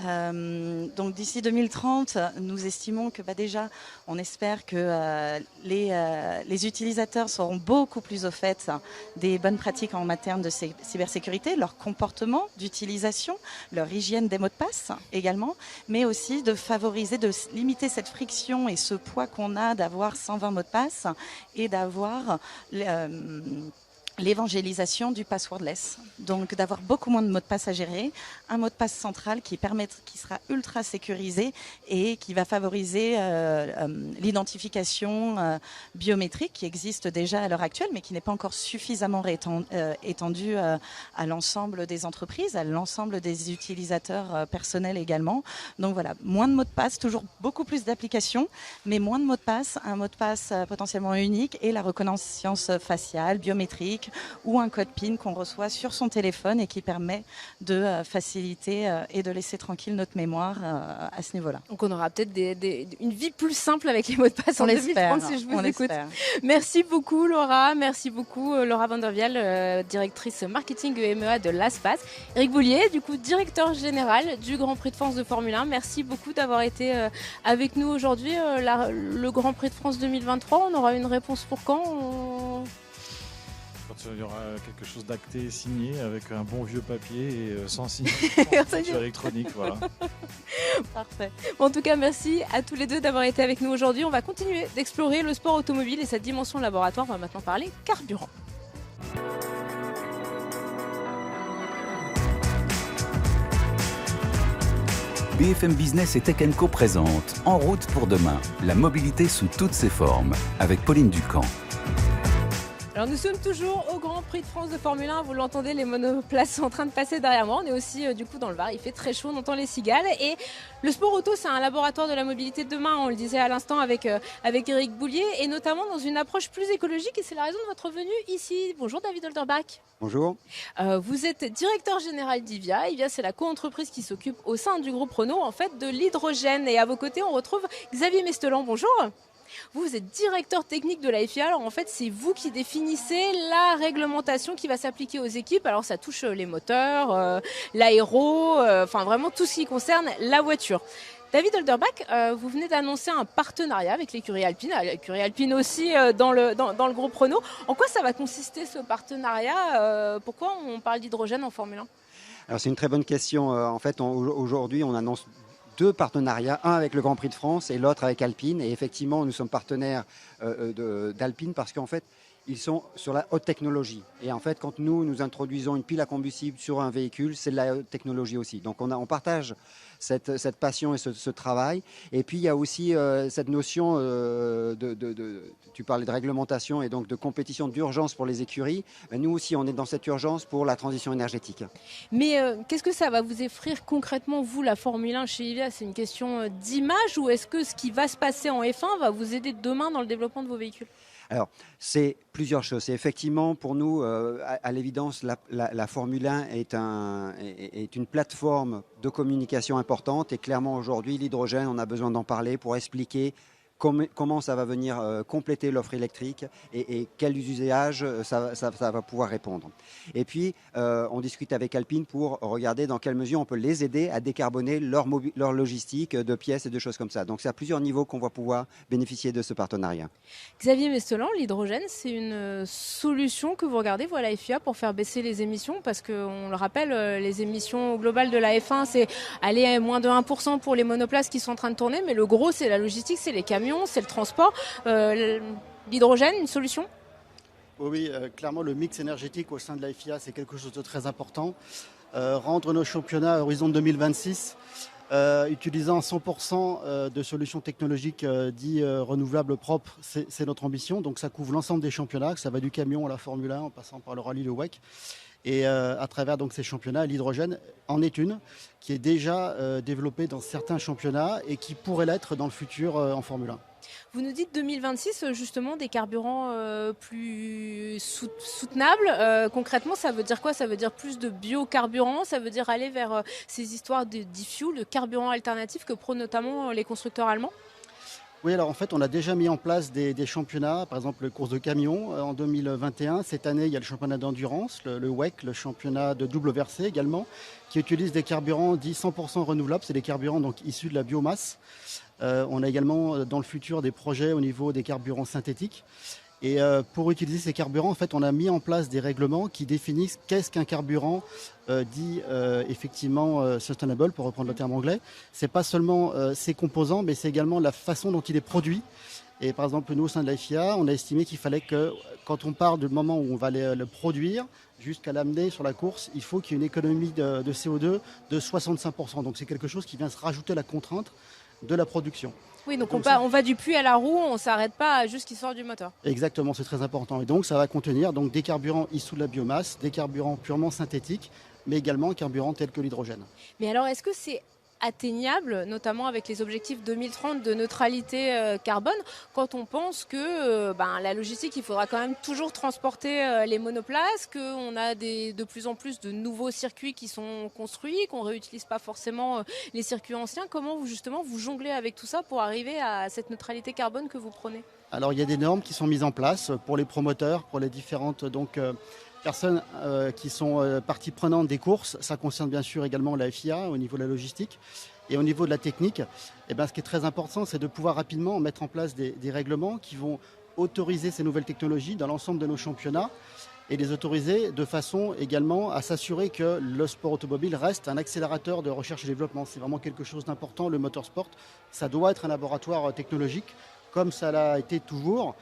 Donc d'ici 2030, nous estimons que déjà, on espère que les utilisateurs seront beaucoup plus au fait des bonnes pratiques en matière de cybersécurité, leur comportement d'utilisation, leur hygiène des mots de passe également, mais aussi de favoriser, de limiter cette friction et ce poids qu'on a d'avoir 120 mots de passe et d'avoir l'évangélisation du passwordless. Donc d'avoir beaucoup moins de mots de passe à gérer, un mot de passe central qui sera ultra sécurisé et qui va favoriser l'identification biométrique qui existe déjà à l'heure actuelle mais qui n'est pas encore suffisamment étendue à l'ensemble des entreprises, à l'ensemble des utilisateurs personnels également. Donc voilà, moins de mots de passe, toujours beaucoup plus d'applications, mais moins de mots de passe, un mot de passe potentiellement unique et la reconnaissance faciale, biométrique, ou un code PIN qu'on reçoit sur son téléphone et qui permet de faciliter et de laisser tranquille notre mémoire à ce niveau-là. Donc on aura peut-être une vie plus simple avec les mots de passe en 2030 si je vous écoute. Merci beaucoup Laura, Laura Van der Vial, directrice marketing EMEA de l'ASPAS. Eric Boulier, du coup directeur général du Grand Prix de France de Formule 1. Merci beaucoup d'avoir été avec nous aujourd'hui. Le Grand Prix de France 2023, on aura une réponse pour quand ? il y aura quelque chose d'acté, signé, avec un bon vieux papier et sans signature électronique. Voilà. Parfait. Bon, en tout cas, merci à tous les deux d'avoir été avec nous aujourd'hui. On va continuer d'explorer le sport automobile et sa dimension laboratoire. On va maintenant parler carburant. BFM Business et Tech Co présente En route pour demain, la mobilité sous toutes ses formes, avec Pauline Ducamp. Alors nous sommes toujours au Grand Prix de France de Formule 1, vous l'entendez, les monoplaces sont en train de passer derrière moi. On est aussi du coup dans le Var, il fait très chaud, on entend les cigales. Et le sport auto, c'est un laboratoire de la mobilité de demain, on le disait à l'instant avec Eric Boulier, et notamment dans une approche plus écologique, et c'est la raison de votre venue ici. Bonjour David Holderbach. Bonjour. Vous êtes directeur général d'IVIA. IVIA, c'est la co-entreprise qui s'occupe au sein du groupe Renault en fait de l'hydrogène. Et à vos côtés, on retrouve Xavier Mestelan. Bonjour. Vous êtes directeur technique de la FIA. Alors en fait, c'est vous qui définissez la réglementation qui va s'appliquer aux équipes. Alors ça touche les moteurs, l'aéro, enfin vraiment tout ce qui concerne la voiture. David Holderbach, vous venez d'annoncer un partenariat avec l'écurie Alpine aussi dans le groupe Renault. En quoi ça va consister ce partenariat? Pourquoi on parle d'hydrogène en Formule 1? Alors c'est une très bonne question. En fait, aujourd'hui, on annonce 2 partenariats, un avec le Grand Prix de France et l'autre avec Alpine. Et effectivement, nous sommes partenaires d'Alpine parce qu'en fait, ils sont sur la haute technologie. Et en fait, quand nous introduisons une pile à combustible sur un véhicule, c'est de la haute technologie aussi. Donc on partage cette passion et ce travail. Et puis il y a aussi cette notion tu parlais de réglementation et donc de compétition d'urgence pour les écuries. Nous aussi, on est dans cette urgence pour la transition énergétique. Mais qu'est-ce que ça va vous offrir concrètement, vous, la Formule 1 chez IVIA? C'est une question d'image, ou est-ce que ce qui va se passer en F1 va vous aider demain dans le développement de vos véhicules? Alors, c'est plusieurs choses. C'est effectivement, pour nous, à l'évidence, la Formule 1 est une plateforme de communication importante. Et clairement, aujourd'hui, l'hydrogène, on a besoin d'en parler pour expliquer comment ça va venir compléter l'offre électrique et quels usages ça va pouvoir répondre. Et puis, on discute avec Alpine pour regarder dans quelle mesure on peut les aider à décarboner leur logistique de pièces et de choses comme ça. Donc, c'est à plusieurs niveaux qu'on va pouvoir bénéficier de ce partenariat. Xavier Mestelan, l'hydrogène, c'est une solution que vous regardez, vous, à la FIA, pour faire baisser les émissions, parce qu'on le rappelle, les émissions globales de la F1, c'est aller à moins de 1% pour les monoplaces qui sont en train de tourner, mais le gros, c'est la logistique, c'est les camions, c'est le transport. L'hydrogène, une solution? Oui, clairement, le mix énergétique au sein de la FIA, c'est quelque chose de très important. Rendre nos championnats à horizon 2026, utilisant 100% de solutions technologiques dites renouvelables propres, c'est notre ambition. Donc ça couvre l'ensemble des championnats, que ça va du camion à la Formule 1 en passant par le rallye, le WEC. Et à travers donc ces championnats, l'hydrogène en est une qui est déjà développée dans certains championnats et qui pourrait l'être dans le futur en Formule 1. Vous nous dites 2026, justement, des carburants plus soutenables. Concrètement, ça veut dire quoi? Ça veut dire plus de biocarburants? Ça veut dire aller vers ces histoires de e-fuel, de carburants alternatifs que prônent notamment les constructeurs allemands? Oui, alors en fait, on a déjà mis en place des championnats, par exemple, les courses de camions en 2021. Cette année, il y a le championnat d'endurance, le WEC, le championnat de double versée également, qui utilise des carburants dits 100% renouvelables. C'est des carburants donc issus de la biomasse. On a également dans le futur des projets au niveau des carburants synthétiques. Et pour utiliser ces carburants, en fait, on a mis en place des règlements qui définissent qu'est-ce qu'un carburant dit effectivement sustainable, pour reprendre le terme anglais. C'est pas seulement ses composants, mais c'est également la façon dont il est produit. Et par exemple, nous, au sein de la FIA, on a estimé qu'il fallait que, quand on part du moment où on va le produire jusqu'à l'amener sur la course, il faut qu'il y ait une économie de CO2 de 65%. Donc c'est quelque chose qui vient se rajouter à la contrainte de la production. Oui, donc on va du puits à la roue, on ne s'arrête pas à juste qu'il sort du moteur. Exactement, c'est très important. Et donc ça va contenir donc, des carburants issus de la biomasse, des carburants purement synthétiques, mais également un carburant tel que l'hydrogène. Mais alors, est-ce que c'est atteignable, notamment avec les objectifs 2030 de neutralité carbone, quand on pense que la logistique, il faudra quand même toujours transporter les monoplaces, qu'on a de plus en plus de nouveaux circuits qui sont construits, qu'on ne réutilise pas forcément les circuits anciens. Comment vous jonglez avec tout ça pour arriver à cette neutralité carbone que vous prônez? Alors il y a des normes qui sont mises en place pour les promoteurs, pour les différentes personnes qui sont partie prenante des courses. Ça concerne bien sûr également la FIA au niveau de la logistique. Et au niveau de la technique, ce qui est très important, c'est de pouvoir rapidement mettre en place des règlements qui vont autoriser ces nouvelles technologies dans l'ensemble de nos championnats et les autoriser de façon également à s'assurer que le sport automobile reste un accélérateur de recherche et développement. C'est vraiment quelque chose d'important, le motorsport. Ça doit être un laboratoire technologique, comme ça l'a été toujours.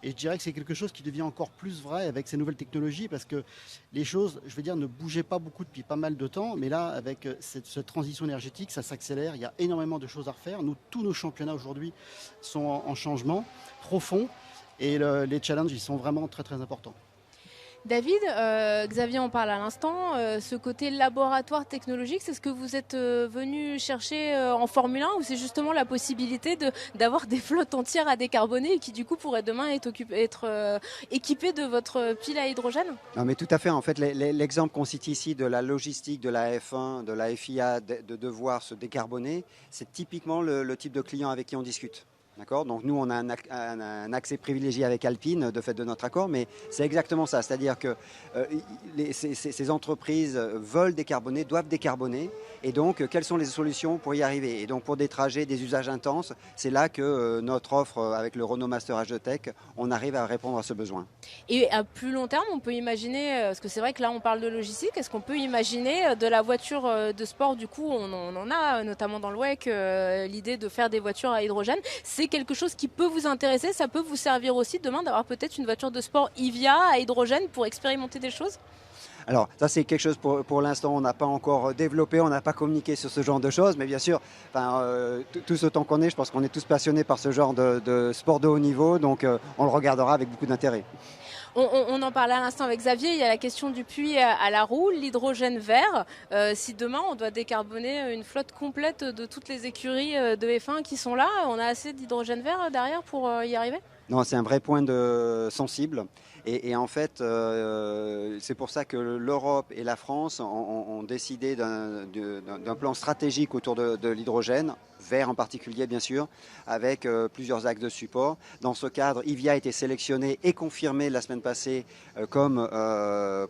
Et je dirais que c'est quelque chose qui devient encore plus vrai avec ces nouvelles technologies parce que les choses, je veux dire, ne bougeaient pas beaucoup depuis pas mal de temps. Mais là, avec cette transition énergétique, ça s'accélère. Il y a énormément de choses à refaire. Tous nos championnats aujourd'hui sont en changement profond et les challenges, ils sont vraiment très, très importants. David, Xavier en parle à l'instant, ce côté laboratoire technologique, c'est ce que vous êtes venu chercher en Formule 1 ou c'est justement la possibilité d'avoir des flottes entières à décarboner et qui du coup pourraient demain être équipées de votre pile à hydrogène? Non, mais tout à fait. En fait, l'exemple qu'on cite ici de la logistique de la F1, de la FIA, de devoir se décarboner, c'est typiquement le type de client avec qui on discute. D'accord ? Donc nous, on a un accès privilégié avec Alpine de fait de notre accord, mais c'est exactement ça. C'est-à-dire que ces entreprises veulent décarboner, doivent décarboner. Et donc, quelles sont les solutions pour y arriver ? Et donc, pour des trajets, des usages intenses, c'est là que notre offre avec le Renault Master H2Tech, on arrive à répondre à ce besoin. Et à plus long terme, on peut imaginer, parce que c'est vrai que là, on parle de logistique, est-ce qu'on peut imaginer de la voiture de sport? Du coup, on en a, notamment dans le WEC, l'idée de faire des voitures à hydrogène. C'est quelque chose qui peut vous intéresser, ça peut vous servir aussi demain d'avoir peut-être une voiture de sport IVIA à hydrogène pour expérimenter des choses? Alors ça c'est quelque chose pour l'instant on n'a pas encore développé, on n'a pas communiqué sur ce genre de choses, mais bien sûr, tous autant qu'on est, je pense qu'on est tous passionnés par ce genre de sport de haut niveau, donc on le regardera avec beaucoup d'intérêt. On en parlait à l'instant avec Xavier, il y a la question du puits à la roue, l'hydrogène vert. Si demain on doit décarboner une flotte complète de toutes les écuries de F1 qui sont là, on a assez d'hydrogène vert derrière pour y arriver? Non, c'est un vrai point sensible. Et en fait, c'est pour ça que l'Europe et la France ont décidé d'un plan stratégique autour de l'hydrogène, vert en particulier bien sûr, avec plusieurs axes de support. Dans ce cadre, IVIA a été sélectionné et confirmé la semaine passée comme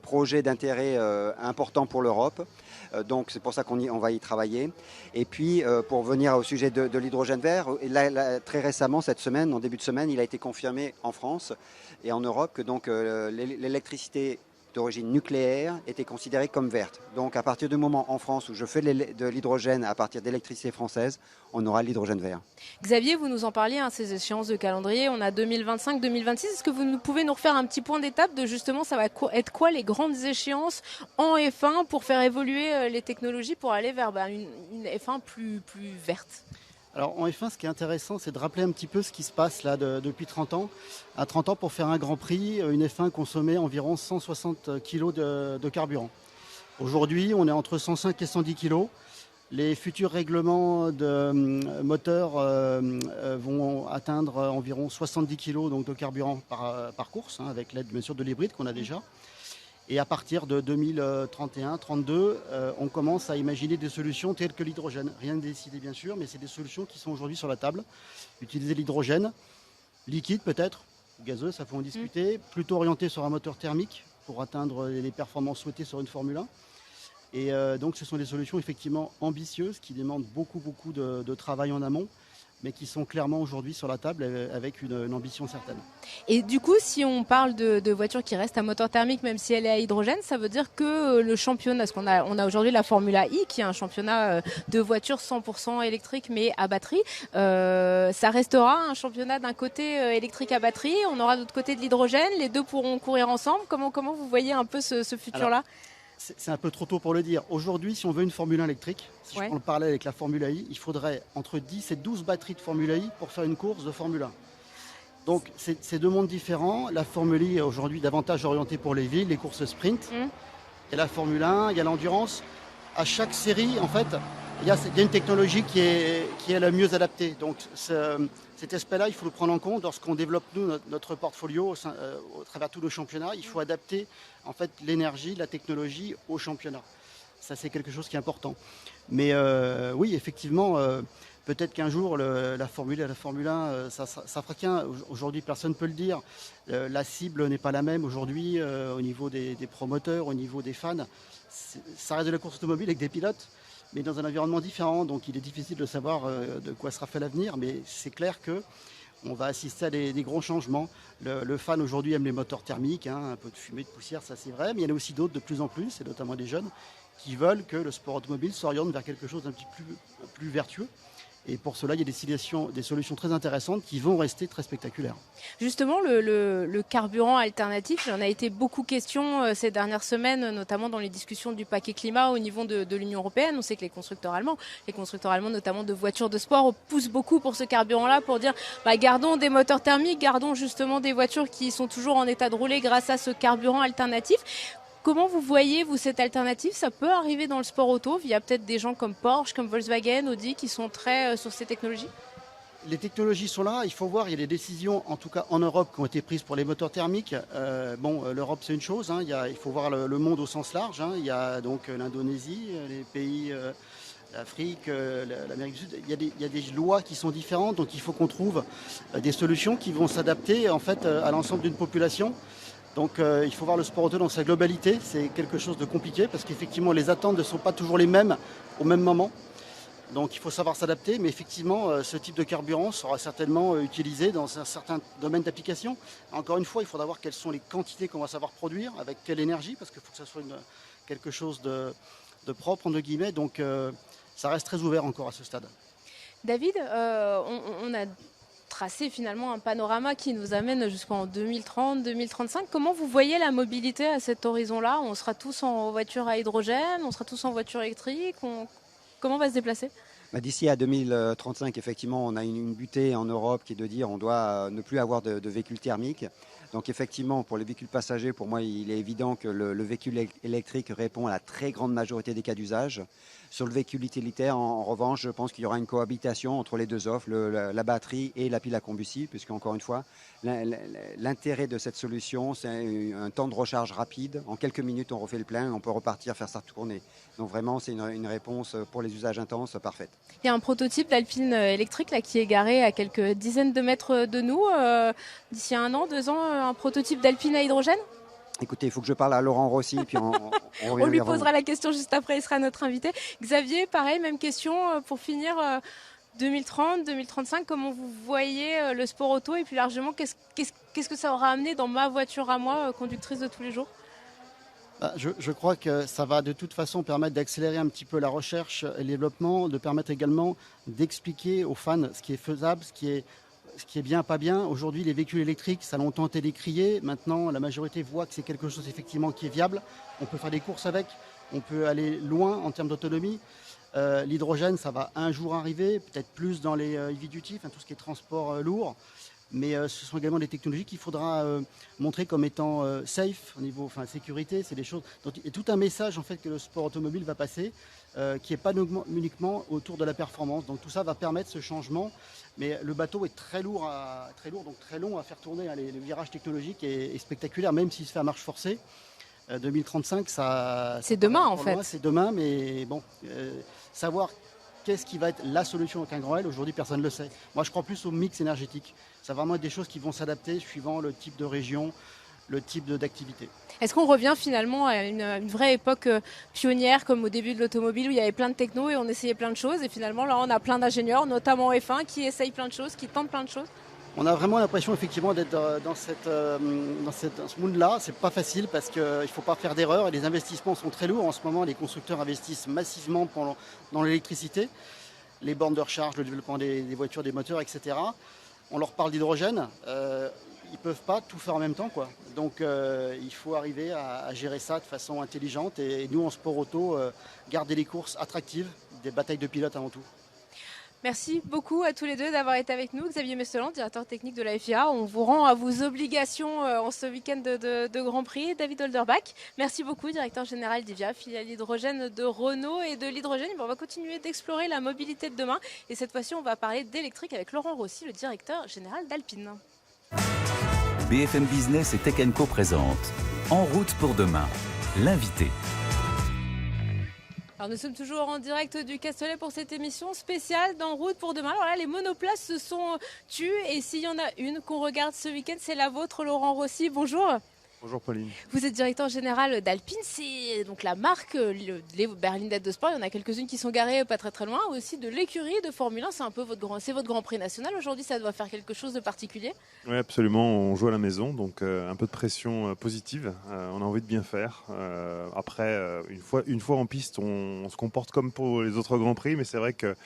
projet d'intérêt important pour l'Europe. Donc c'est pour ça qu'on va y travailler. Et puis pour venir au sujet de l'hydrogène vert, là, très récemment cette semaine, en début de semaine, il a été confirmé en France et en Europe que donc l'électricité d'origine nucléaire était considérée comme verte. Donc à partir du moment en France où je fais de l'hydrogène à partir d'électricité française, on aura l'hydrogène vert. Xavier, vous nous en parliez, ces échéances de calendrier, on a 2025, 2026. Est-ce que vous pouvez nous refaire un petit point d'étape de justement ça va être quoi les grandes échéances en F1 pour faire évoluer les technologies pour aller vers une F1 plus verte? Alors en F1, ce qui est intéressant, c'est de rappeler un petit peu ce qui se passe là depuis 30 ans. À 30 ans, pour faire un Grand Prix, une F1 consommait environ 160 kg de carburant. Aujourd'hui, on est entre 105 et 110 kg. Les futurs règlements de moteurs vont atteindre environ 70 kg donc, de carburant par course, avec l'aide bien sûr de l'hybride qu'on a déjà. Et à partir de 2031-32, on commence à imaginer des solutions telles que l'hydrogène. Rien n'est décidé bien sûr, mais c'est des solutions qui sont aujourd'hui sur la table. Utiliser l'hydrogène, liquide peut-être, gazeux, ça faut en discuter, plutôt orienté sur un moteur thermique pour atteindre les performances souhaitées sur une Formule 1. Et donc ce sont des solutions effectivement ambitieuses qui demandent beaucoup de travail en amont, mais qui sont clairement aujourd'hui sur la table avec une ambition certaine. Et du coup, si on parle de voitures qui restent à moteur thermique, même si elle est à hydrogène, ça veut dire que le championnat, parce qu'on a aujourd'hui la Formula I, qui est un championnat de voitures 100% électriques, mais à batterie, ça restera un championnat d'un côté électrique à batterie, on aura de l'autre côté de l'hydrogène, les deux pourront courir ensemble. Comment vous voyez un peu ce futur-là? C'est un peu trop tôt pour le dire. Aujourd'hui, si on veut une Formule 1 électrique, si je prends le parallèle avec la Formule I, il faudrait entre 10 et 12 batteries de Formule I pour faire une course de Formule 1. Donc, c'est deux mondes différents. La Formule I est aujourd'hui davantage orientée pour les villes, les courses sprint. Et la Formule 1, il y a l'endurance. À chaque série, en fait, il y a une technologie qui est la mieux adaptée. Donc, cet aspect-là, il faut le prendre en compte lorsqu'on développe notre portfolio au travers de tous nos championnats. Il faut adapter en fait l'énergie, la technologie au championnat. Ça, c'est quelque chose qui est important. Mais oui, effectivement, peut-être qu'un jour, la Formule 1, ça fera qu'un. Aujourd'hui, personne ne peut le dire. La cible n'est pas la même aujourd'hui au niveau des promoteurs, au niveau des fans. Ça reste de la course automobile avec des pilotes, mais dans un environnement différent. Donc, il est difficile de savoir de quoi sera fait l'avenir. Mais c'est clair que on va assister à des gros changements. Le fan aujourd'hui aime les moteurs thermiques, un peu de fumée, de poussière, ça c'est vrai, mais il y en a aussi d'autres de plus en plus, et notamment des jeunes, qui veulent que le sport automobile s'oriente vers quelque chose d'un petit peu plus vertueux. Et pour cela, il y a des solutions très intéressantes qui vont rester très spectaculaires. Justement, le carburant alternatif, il en a été beaucoup question ces dernières semaines, notamment dans les discussions du paquet climat au niveau de l'Union européenne. On sait que les constructeurs allemands notamment de voitures de sport, poussent beaucoup pour ce carburant-là, pour dire gardons des moteurs thermiques, gardons justement des voitures qui sont toujours en état de rouler grâce à ce carburant alternatif. Comment vous voyez, vous, cette alternative? Ça peut arriver dans le sport auto via peut-être des gens comme Porsche, comme Volkswagen, Audi, qui sont très sur ces technologies? Les technologies sont là, il faut voir, il y a des décisions, en tout cas en Europe, qui ont été prises pour les moteurs thermiques. L'Europe c'est une chose, il faut voir le monde au sens large. Il y a donc l'Indonésie, les pays, l'Afrique, l'Amérique du Sud. Il y a des lois qui sont différentes, donc il faut qu'on trouve des solutions qui vont s'adapter en fait à l'ensemble d'une population. Donc il faut voir le sport auto dans sa globalité, c'est quelque chose de compliqué parce qu'effectivement les attentes ne sont pas toujours les mêmes au même moment. Donc il faut savoir s'adapter, mais effectivement ce type de carburant sera certainement utilisé dans un certain domaine d'application. Encore une fois, il faudra voir quelles sont les quantités qu'on va savoir produire, avec quelle énergie, parce qu'il faut que ça soit quelque chose de propre, entre guillemets, donc ça reste très ouvert encore à ce stade. David, on a tracé finalement un panorama qui nous amène jusqu'en 2030, 2035. Comment vous voyez la mobilité à cet horizon-là? On sera tous en voiture à hydrogène, on sera tous en voiture électrique. Comment on va se déplacer? D'ici à 2035, effectivement, on a une butée en Europe qui est de dire on doit ne plus avoir de véhicules thermiques. Donc effectivement, pour les véhicules passagers, pour moi, il est évident que le véhicule électrique répond à la très grande majorité des cas d'usage. Sur le véhicule utilitaire, en revanche, je pense qu'il y aura une cohabitation entre les deux offres, la batterie et la pile à combustible, puisque encore une fois, l'intérêt de cette solution, c'est un temps de recharge rapide. En quelques minutes, on refait le plein, on peut repartir faire sa tournée. Donc vraiment, c'est une réponse pour les usages intenses parfaite. Il y a un prototype d'Alpine électrique là, qui est garé à quelques dizaines de mètres de nous. D'ici 1 an, 2 ans, un prototype d'Alpine à hydrogène? Écoutez, il faut que je parle à Laurent Rossi, puis on lui posera la question juste après, il sera notre invité. Xavier, pareil, même question pour finir. 2030, 2035, comment vous voyez le sport auto et plus largement, qu'est-ce que ça aura amené dans ma voiture à moi, conductrice de tous les jours? Je crois que ça va de toute façon permettre d'accélérer un petit peu la recherche et le développement, de permettre également d'expliquer aux fans ce qui est faisable, ce qui est bien, pas bien. Aujourd'hui, les véhicules électriques, ça a longtemps été décrié. Maintenant, la majorité voit que c'est quelque chose effectivement qui est viable. On peut faire des courses avec, on peut aller loin en termes d'autonomie. L'hydrogène, ça va un jour arriver, peut-être plus dans les heavy duty, tout ce qui est transport lourd. Mais ce sont également des technologies qu'il faudra montrer comme étant safe au niveau sécurité. C'est des choses. Donc, il y a tout un message en fait que le sport automobile va passer, qui n'est pas uniquement autour de la performance. Donc tout ça va permettre ce changement. Mais le bateau est très lourd, donc très long à faire tourner. Le virage technologique est spectaculaire, même s'il se fait à marche forcée. 2035, c'est demain en fait. C'est demain, mais bon, savoir qu'est-ce qui va être la solution avec un grand L, aujourd'hui personne ne le sait. Moi je crois plus au mix énergétique. Ça va vraiment être des choses qui vont s'adapter suivant le type de région, le type d'activité. Est-ce qu'on revient finalement à une vraie époque pionnière comme au début de l'automobile où il y avait plein de techno et on essayait plein de choses et finalement là on a plein d'ingénieurs, notamment en F1, qui essayent plein de choses, qui tentent plein de choses? On a vraiment l'impression effectivement d'être dans ce monde-là. C'est pas facile parce qu'il ne faut pas faire d'erreurs et les investissements sont très lourds. En ce moment, les constructeurs investissent massivement dans l'électricité, les bornes de recharge, le développement des voitures, des moteurs, etc. On leur parle d'hydrogène. Ils ne peuvent pas tout faire en même temps, quoi. Donc il faut arriver à gérer ça de façon intelligente et nous en sport auto, garder les courses attractives, des batailles de pilotes avant tout. Merci beaucoup à tous les deux d'avoir été avec nous. Xavier Mestelan, directeur technique de la FIA. On vous rend à vos obligations en ce week-end de Grand Prix. David Holderbach, merci beaucoup, directeur général d'IVIA, filiale hydrogène de Renault et de l'hydrogène. On va continuer d'explorer la mobilité de demain. Et cette fois-ci, on va parler d'électrique avec Laurent Rossi, le directeur général d'Alpine. BFM Business et Tech & Co présente En route pour demain, l'invité. Alors nous sommes toujours en direct du Castellet pour cette émission spéciale d'En route pour demain. Alors là, les monoplaces se sont tues et s'il y en a une qu'on regarde ce week-end, c'est la vôtre, Laurent Rossi. Bonjour. Bonjour Pauline. Vous êtes directeur général d'Alpine, c'est donc la marque, les berlinettes de sport. Il y en a quelques-unes qui sont garées pas très très loin, aussi de l'écurie de Formule 1. C'est un peu votre grand prix national. Aujourd'hui, ça doit faire quelque chose de particulier. Oui, absolument. On joue à la maison, donc un peu de pression positive. On a envie de bien faire. Après, une fois en piste, on se comporte comme pour les autres grands prix, mais c'est vrai que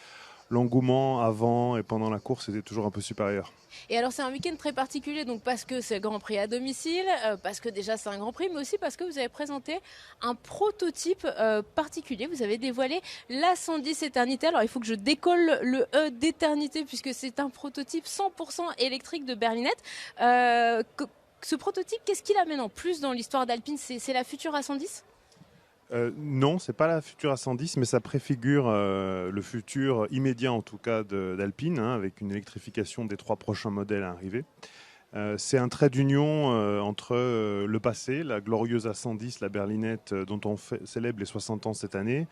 l'engouement avant et pendant la course était toujours un peu supérieur. Et alors c'est un week-end très particulier, donc parce que c'est le Grand Prix à domicile, parce que déjà c'est un Grand Prix, mais aussi parce que vous avez présenté un prototype particulier. Vous avez dévoilé la 110 Éternité. Alors il faut que je décolle le E d'éternité puisque c'est un prototype 100% électrique de berlinette. Ce prototype, qu'est-ce qu'il amène en plus dans l'histoire d'Alpine? C'est la future A110? Non, c'est pas la future A110, mais ça préfigure le futur immédiat en tout cas d'Alpine, avec une électrification des 3 prochains modèles à arriver. C'est un trait d'union entre le passé, la glorieuse A110, la berlinette dont on célèbre les 60 ans cette année,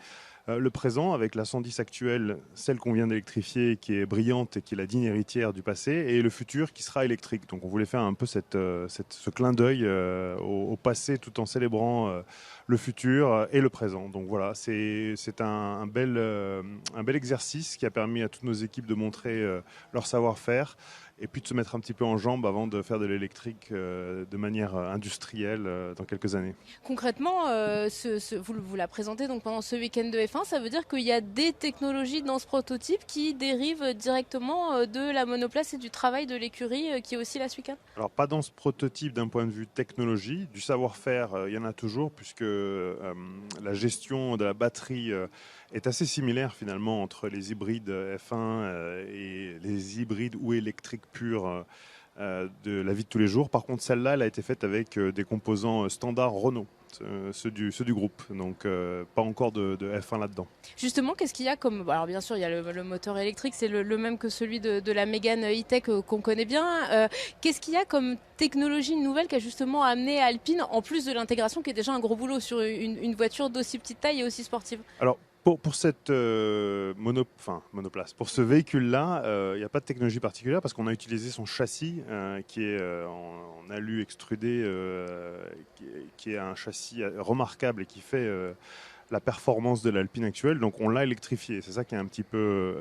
le présent avec la 110 actuelle, celle qu'on vient d'électrifier, qui est brillante et qui est la digne héritière du passé, et le futur qui sera électrique. Donc on voulait faire un peu ce clin d'œil au passé tout en célébrant le futur et le présent. Donc voilà, c'est un bel exercice qui a permis à toutes nos équipes de montrer leur savoir-faire et puis de se mettre un petit peu en jambes avant de faire de l'électrique de manière industrielle dans quelques années. Concrètement, vous la présentez donc pendant ce week-end de F1, ça veut dire qu'il y a des technologies dans ce prototype qui dérivent directement de la monoplace et du travail de l'écurie qui est aussi la Suican? Alors pas dans ce prototype d'un point de vue technologie, du savoir-faire il y en a toujours puisque la gestion de la batterie est assez similaire finalement entre les hybrides F1 et les hybrides ou électriques purs de la vie de tous les jours. Par contre, celle-là, elle a été faite avec des composants standards Renault, ceux du groupe, donc pas encore de F1 là-dedans. Justement, qu'est-ce qu'il y a comme... Alors bien sûr, il y a le moteur électrique, c'est le même que celui de la Mégane E-Tech qu'on connaît bien. Qu'est-ce qu'il y a comme technologie nouvelle qui a justement amené Alpine, en plus de l'intégration qui est déjà un gros boulot sur une voiture d'aussi petite taille et aussi sportive? Alors, pour cette monoplace, pour ce véhicule-là, il n'y a pas de technologie particulière parce qu'on a utilisé son châssis qui est en alu extrudé, qui est un châssis remarquable et qui fait la performance de l'Alpine actuelle. Donc on l'a électrifié. C'est ça qui est un petit peu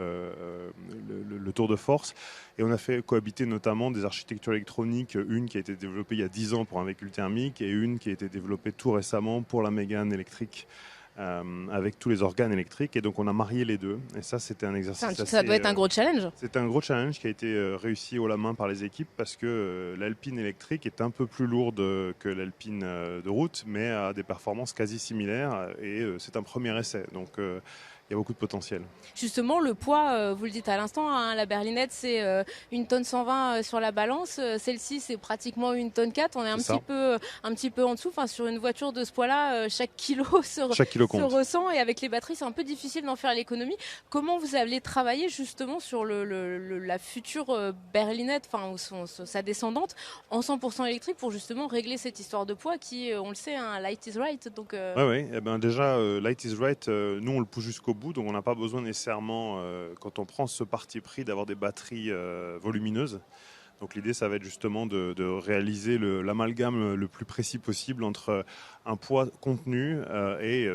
le tour de force. Et on a fait cohabiter notamment des architectures électroniques, une qui a été développée il y a 10 ans pour un véhicule thermique et une qui a été développée tout récemment pour la Mégane électrique. Avec tous les organes électriques et donc on a marié les deux et ça c'était un exercice ça doit être un gros challenge. C'est un gros challenge qui a été réussi haut la main par les équipes parce que l'Alpine électrique est un peu plus lourde que l'Alpine de route mais a des performances quasi similaires et c'est un premier essai donc il y a beaucoup de potentiel. Justement, le poids, vous le dites à l'instant, la berlinette c'est 1 tonne 120 sur la balance. Celle-ci c'est pratiquement 1 tonne 4. On est un petit peu en dessous. Enfin, sur une voiture de ce poids-là, chaque kilo se ressent et avec les batteries c'est un peu difficile d'en faire l'économie. Comment vous allez travailler justement sur la future berlinette, enfin sa descendante, en 100% électrique pour justement régler cette histoire de poids qui, on le sait, light is right. Donc, Oui, déjà light is right, nous on le pousse jusqu'au bout. Donc on n'a pas besoin nécessairement, quand on prend ce parti pris, d'avoir des batteries volumineuses. Donc l'idée, ça va être justement de réaliser l'amalgame le plus précis possible entre un poids contenu et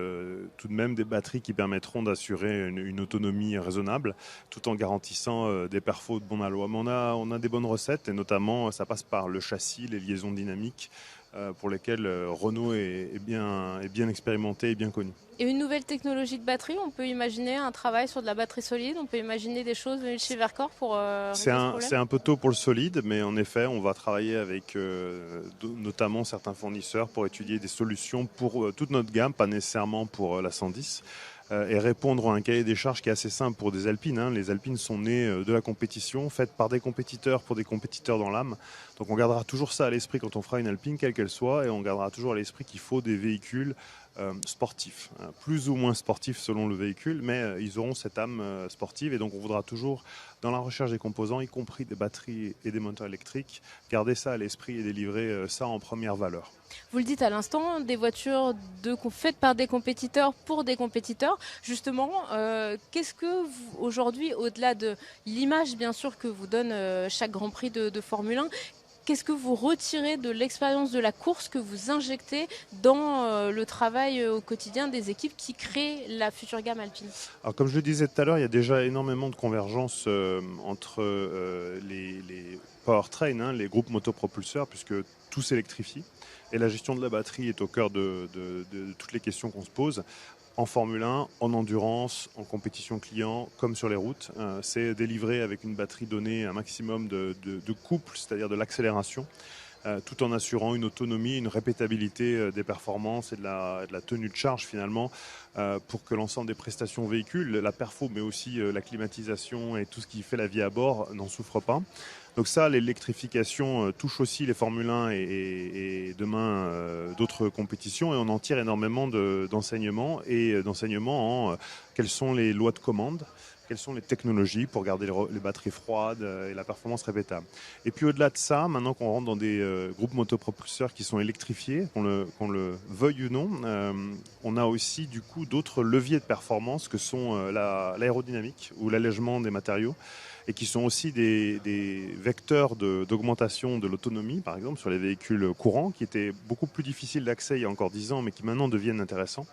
tout de même des batteries qui permettront d'assurer une autonomie raisonnable, tout en garantissant des perfos de bon aloi. Mais on a des bonnes recettes et notamment, ça passe par le châssis, les liaisons dynamiques, pour lesquelles Renault est bien expérimenté et bien connu. Et une nouvelle technologie de batterie, on peut imaginer un travail sur de la batterie solide, on peut imaginer des choses venues de chez Verkor pour régler ce problème. C'est un peu tôt pour le solide, mais en effet, on va travailler avec notamment certains fournisseurs pour étudier des solutions pour toute notre gamme, pas nécessairement pour la 110. Et répondre à un cahier des charges qui est assez simple pour des Alpines. Les Alpines sont nées de la compétition, faites par des compétiteurs pour des compétiteurs dans l'âme. Donc on gardera toujours ça à l'esprit quand on fera une Alpine, quelle qu'elle soit, et on gardera toujours à l'esprit qu'il faut des véhicules sportifs, plus ou moins sportifs selon le véhicule, mais ils auront cette âme sportive et donc on voudra toujours, dans la recherche des composants, y compris des batteries et des moteurs électriques, garder ça à l'esprit et délivrer ça en première valeur. Vous le dites à l'instant, des voitures faites par des compétiteurs pour des compétiteurs. Justement, qu'est-ce que vous, aujourd'hui, au-delà de l'image bien sûr que vous donne chaque Grand Prix de Formule 1, qu'est-ce que vous retirez de l'expérience de la course que vous injectez dans le travail au quotidien des équipes qui créent la future gamme alpine? Alors, comme je le disais tout à l'heure, il y a déjà énormément de convergence entre les powertrains, hein, les groupes motopropulseurs, puisque tout s'électrifie. Et la gestion de la batterie est au cœur de toutes les questions qu'on se pose. En Formule 1, en endurance, en compétition client, comme sur les routes, c'est délivrer avec une batterie donnée un maximum de couple, c'est-à-dire de l'accélération, tout en assurant une autonomie, une répétabilité des performances et de la tenue de charge finalement, pour que l'ensemble des prestations véhicules, la perfo mais aussi la climatisation et tout ce qui fait la vie à bord n'en souffre pas. Donc ça, l'électrification touche aussi les Formule 1 et demain d'autres compétitions, et on en tire énormément d'enseignements en quelles sont les lois de commande, quelles sont les technologies pour garder les batteries froides et la performance répétable. Et puis au-delà de ça, maintenant qu'on rentre dans des groupes motopropulseurs qui sont électrifiés, qu'on le veuille ou non, on a aussi du coup d'autres leviers de performance que sont l'aérodynamique ou l'allègement des matériaux, et qui sont aussi des vecteurs d'augmentation de l'autonomie, par exemple sur les véhicules courants, qui étaient beaucoup plus difficiles d'accès il y a encore 10 ans, mais qui maintenant deviennent intéressants,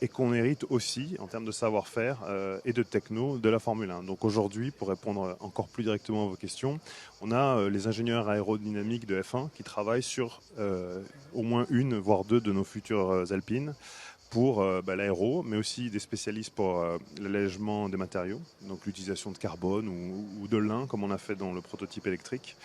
et qu'on hérite aussi en termes de savoir-faire et de techno de la Formule 1. Donc aujourd'hui, pour répondre encore plus directement à vos questions, on a les ingénieurs aérodynamiques de F1 qui travaillent sur au moins une, voire deux de nos futures Alpines, pour l'aéro, mais aussi des spécialistes pour l'allègement des matériaux, donc l'utilisation de carbone ou de lin, comme on a fait dans le prototype électrique,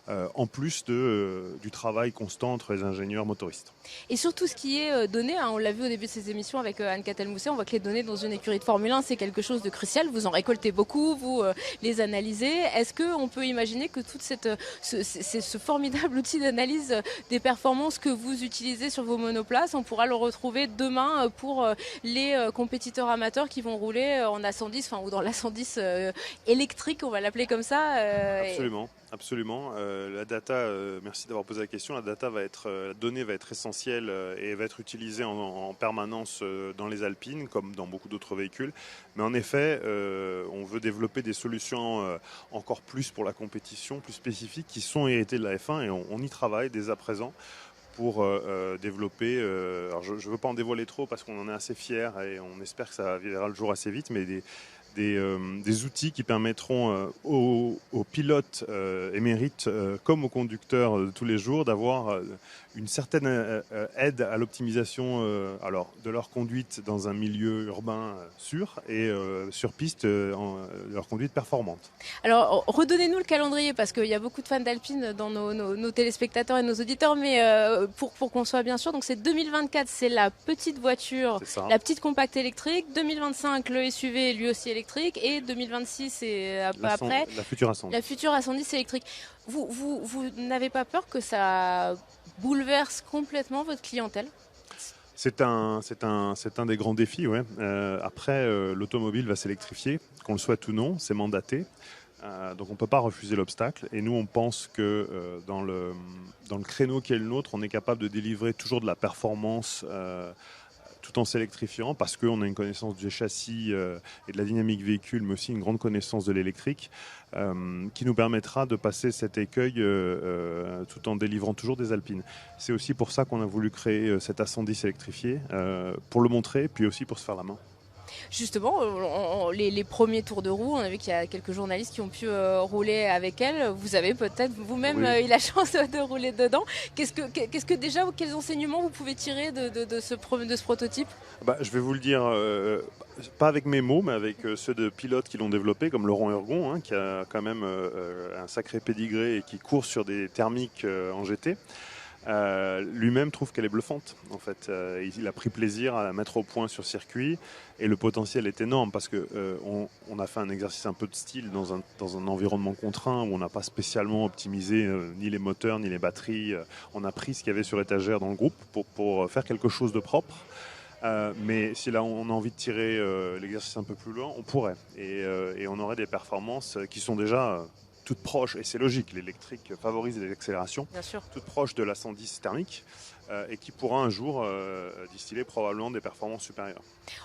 en plus du travail constant entre les ingénieurs motoristes. Et sur tout ce qui est données, on l'a vu au début de ces émissions avec Anne Catel-Mousset, on voit que les données dans une écurie de Formule 1, c'est quelque chose de crucial. Vous en récoltez beaucoup, vous les analysez. Est-ce qu'on peut imaginer que tout ce formidable outil d'analyse des performances que vous utilisez sur vos monoplaces, on pourra le retrouver demain pour les compétiteurs amateurs qui vont rouler en A110, ou dans l'A110 électrique, on va l'appeler comme ça Absolument. Absolument. La data, merci d'avoir posé la question. La donnée va être essentielle et va être utilisée en permanence dans les Alpines, comme dans beaucoup d'autres véhicules. Mais en effet, on veut développer des solutions encore plus pour la compétition, plus spécifiques, qui sont héritées de la F1, et on y travaille dès à présent pour développer, alors je ne veux pas en dévoiler trop parce qu'on en est assez fiers et on espère que ça verra le jour assez vite, mais des outils qui permettront aux pilotes émérites comme aux conducteurs de tous les jours d'avoir une certaine aide à l'optimisation de leur conduite dans un milieu urbain sûr et sur piste leur conduite performante. Alors redonnez-nous le calendrier, parce qu'il y a beaucoup de fans d'Alpine dans nos téléspectateurs et nos auditeurs, mais pour qu'on soit bien sûr, donc c'est 2024, c'est la petite voiture, la petite compacte électrique, 2025 le SUV lui aussi électrique, et 2026 et après la future A110. La future A110 électrique. Vous n'avez pas peur que ça bouleverse complètement votre clientèle? C'est un des grands défis, ouais. Après, l'automobile va s'électrifier, qu'on le souhaite ou non, c'est mandaté. Donc on ne peut pas refuser l'obstacle. Et nous, on pense que dans le créneau qui est le nôtre, on est capable de délivrer toujours de la performance tout en s'électrifiant, parce qu'on a une connaissance du châssis et de la dynamique véhicule, mais aussi une grande connaissance de l'électrique, qui nous permettra de passer cet écueil tout en délivrant toujours des Alpines. C'est aussi pour ça qu'on a voulu créer cette A110 électrifiée, pour le montrer, puis aussi pour se faire la main. Justement, les premiers tours de roue, on a vu qu'il y a quelques journalistes qui ont pu rouler avec elle. Vous avez peut-être vous-même eu la chance de rouler dedans. Quels enseignements vous pouvez tirer de ce prototype? Je vais vous le dire, pas avec mes mots, mais avec ceux de pilotes qui l'ont développé, comme Laurent Urgon, qui a quand même un sacré pédigré et qui court sur des thermiques en GT. Lui-même trouve qu'elle est bluffante. En fait, il a pris plaisir à la mettre au point sur circuit, et le potentiel est énorme parce que on a fait un exercice un peu de style dans un environnement contraint où on n'a pas spécialement optimisé ni les moteurs ni les batteries. On a pris ce qu'il y avait sur étagère dans le groupe pour faire quelque chose de propre. Mais si là on a envie de tirer l'exercice un peu plus loin, on pourrait, et on aurait des performances qui sont déjà toutes proches, et c'est logique, l'électrique favorise les accélérations, toutes proches de la 110 thermique, et qui pourra un jour distiller probablement des performances supérieures.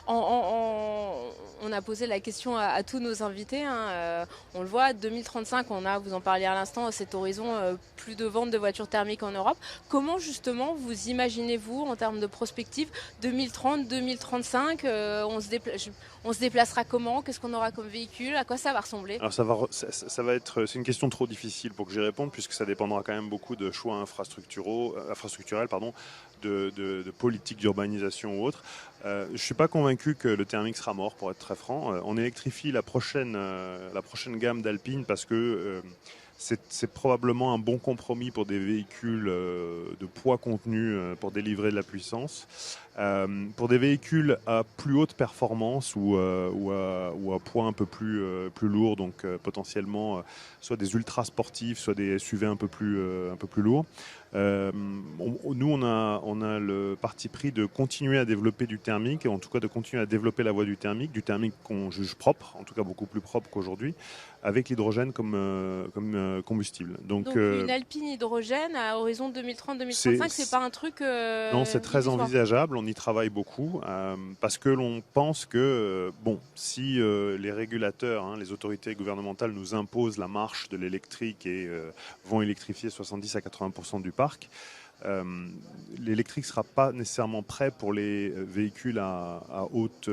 On a posé la question à tous nos invités. On le voit, 2035, vous en parliez à l'instant, cet horizon, plus de ventes de voitures thermiques en Europe. Comment justement vous imaginez-vous en termes de prospective 2030, 2035 on se déplacera comment? Qu'est-ce qu'on aura comme véhicule? À quoi ça va ressembler? Alors c'est une question trop difficile pour que j'y réponde, puisque ça dépendra quand même beaucoup de choix infrastructurels, de politique d'urbanisation ou autre. Je ne suis pas convaincu que le thermique sera mort, pour être très franc. On électrifie la prochaine gamme d'Alpine parce que c'est probablement un bon compromis pour des véhicules de poids contenu pour délivrer de la puissance. Pour des véhicules à plus haute performance ou à poids un peu plus lourd, donc potentiellement soit des ultra sportifs, soit des SUV un peu plus lourds. Nous, on a le parti pris de continuer à développer du thermique, et en tout cas de continuer à développer la voie du thermique qu'on juge propre, en tout cas beaucoup plus propre qu'aujourd'hui, avec l'hydrogène comme combustible. Donc une Alpine hydrogène à horizon 2030-2035, c'est pas un truc... non, c'est très envisageable, on y travaille beaucoup, parce que l'on pense que, si les régulateurs, les autorités gouvernementales nous imposent la marche de l'électrique et vont électrifier 70 à 80% du parc, l'électrique ne sera pas nécessairement prêt pour les véhicules à haute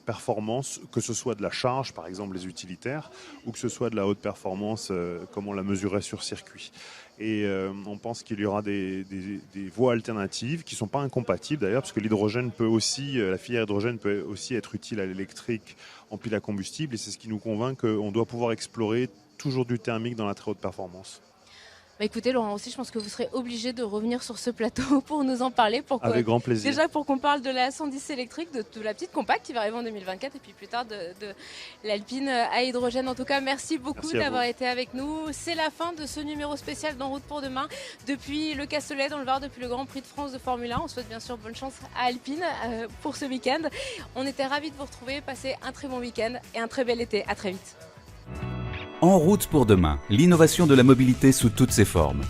performance, que ce soit de la charge, par exemple les utilitaires, ou que ce soit de la haute performance, comme on la mesurait sur circuit. Et on pense qu'il y aura des voies alternatives qui ne sont pas incompatibles d'ailleurs, parce que l'hydrogène la filière hydrogène peut aussi être utile à l'électrique en pile à combustible, et c'est ce qui nous convainc qu'on doit pouvoir explorer toujours du thermique dans la très haute performance. Écoutez Laurent aussi, je pense que vous serez obligé de revenir sur ce plateau pour nous en parler. Avec grand plaisir. Déjà pour qu'on parle de la 110 électrique, de la petite compacte qui va arriver en 2024 et puis plus tard de l'Alpine à hydrogène. En tout cas, merci beaucoup d'avoir été avec nous. C'est la fin de ce numéro spécial d'En route pour demain. Depuis le Castellet dans le Var, depuis le Grand Prix de France de Formule 1, on souhaite bien sûr bonne chance à Alpine pour ce week-end. On était ravis de vous retrouver. Passez un très bon week-end et un très bel été. À très vite. En route pour demain, l'innovation de la mobilité sous toutes ses formes.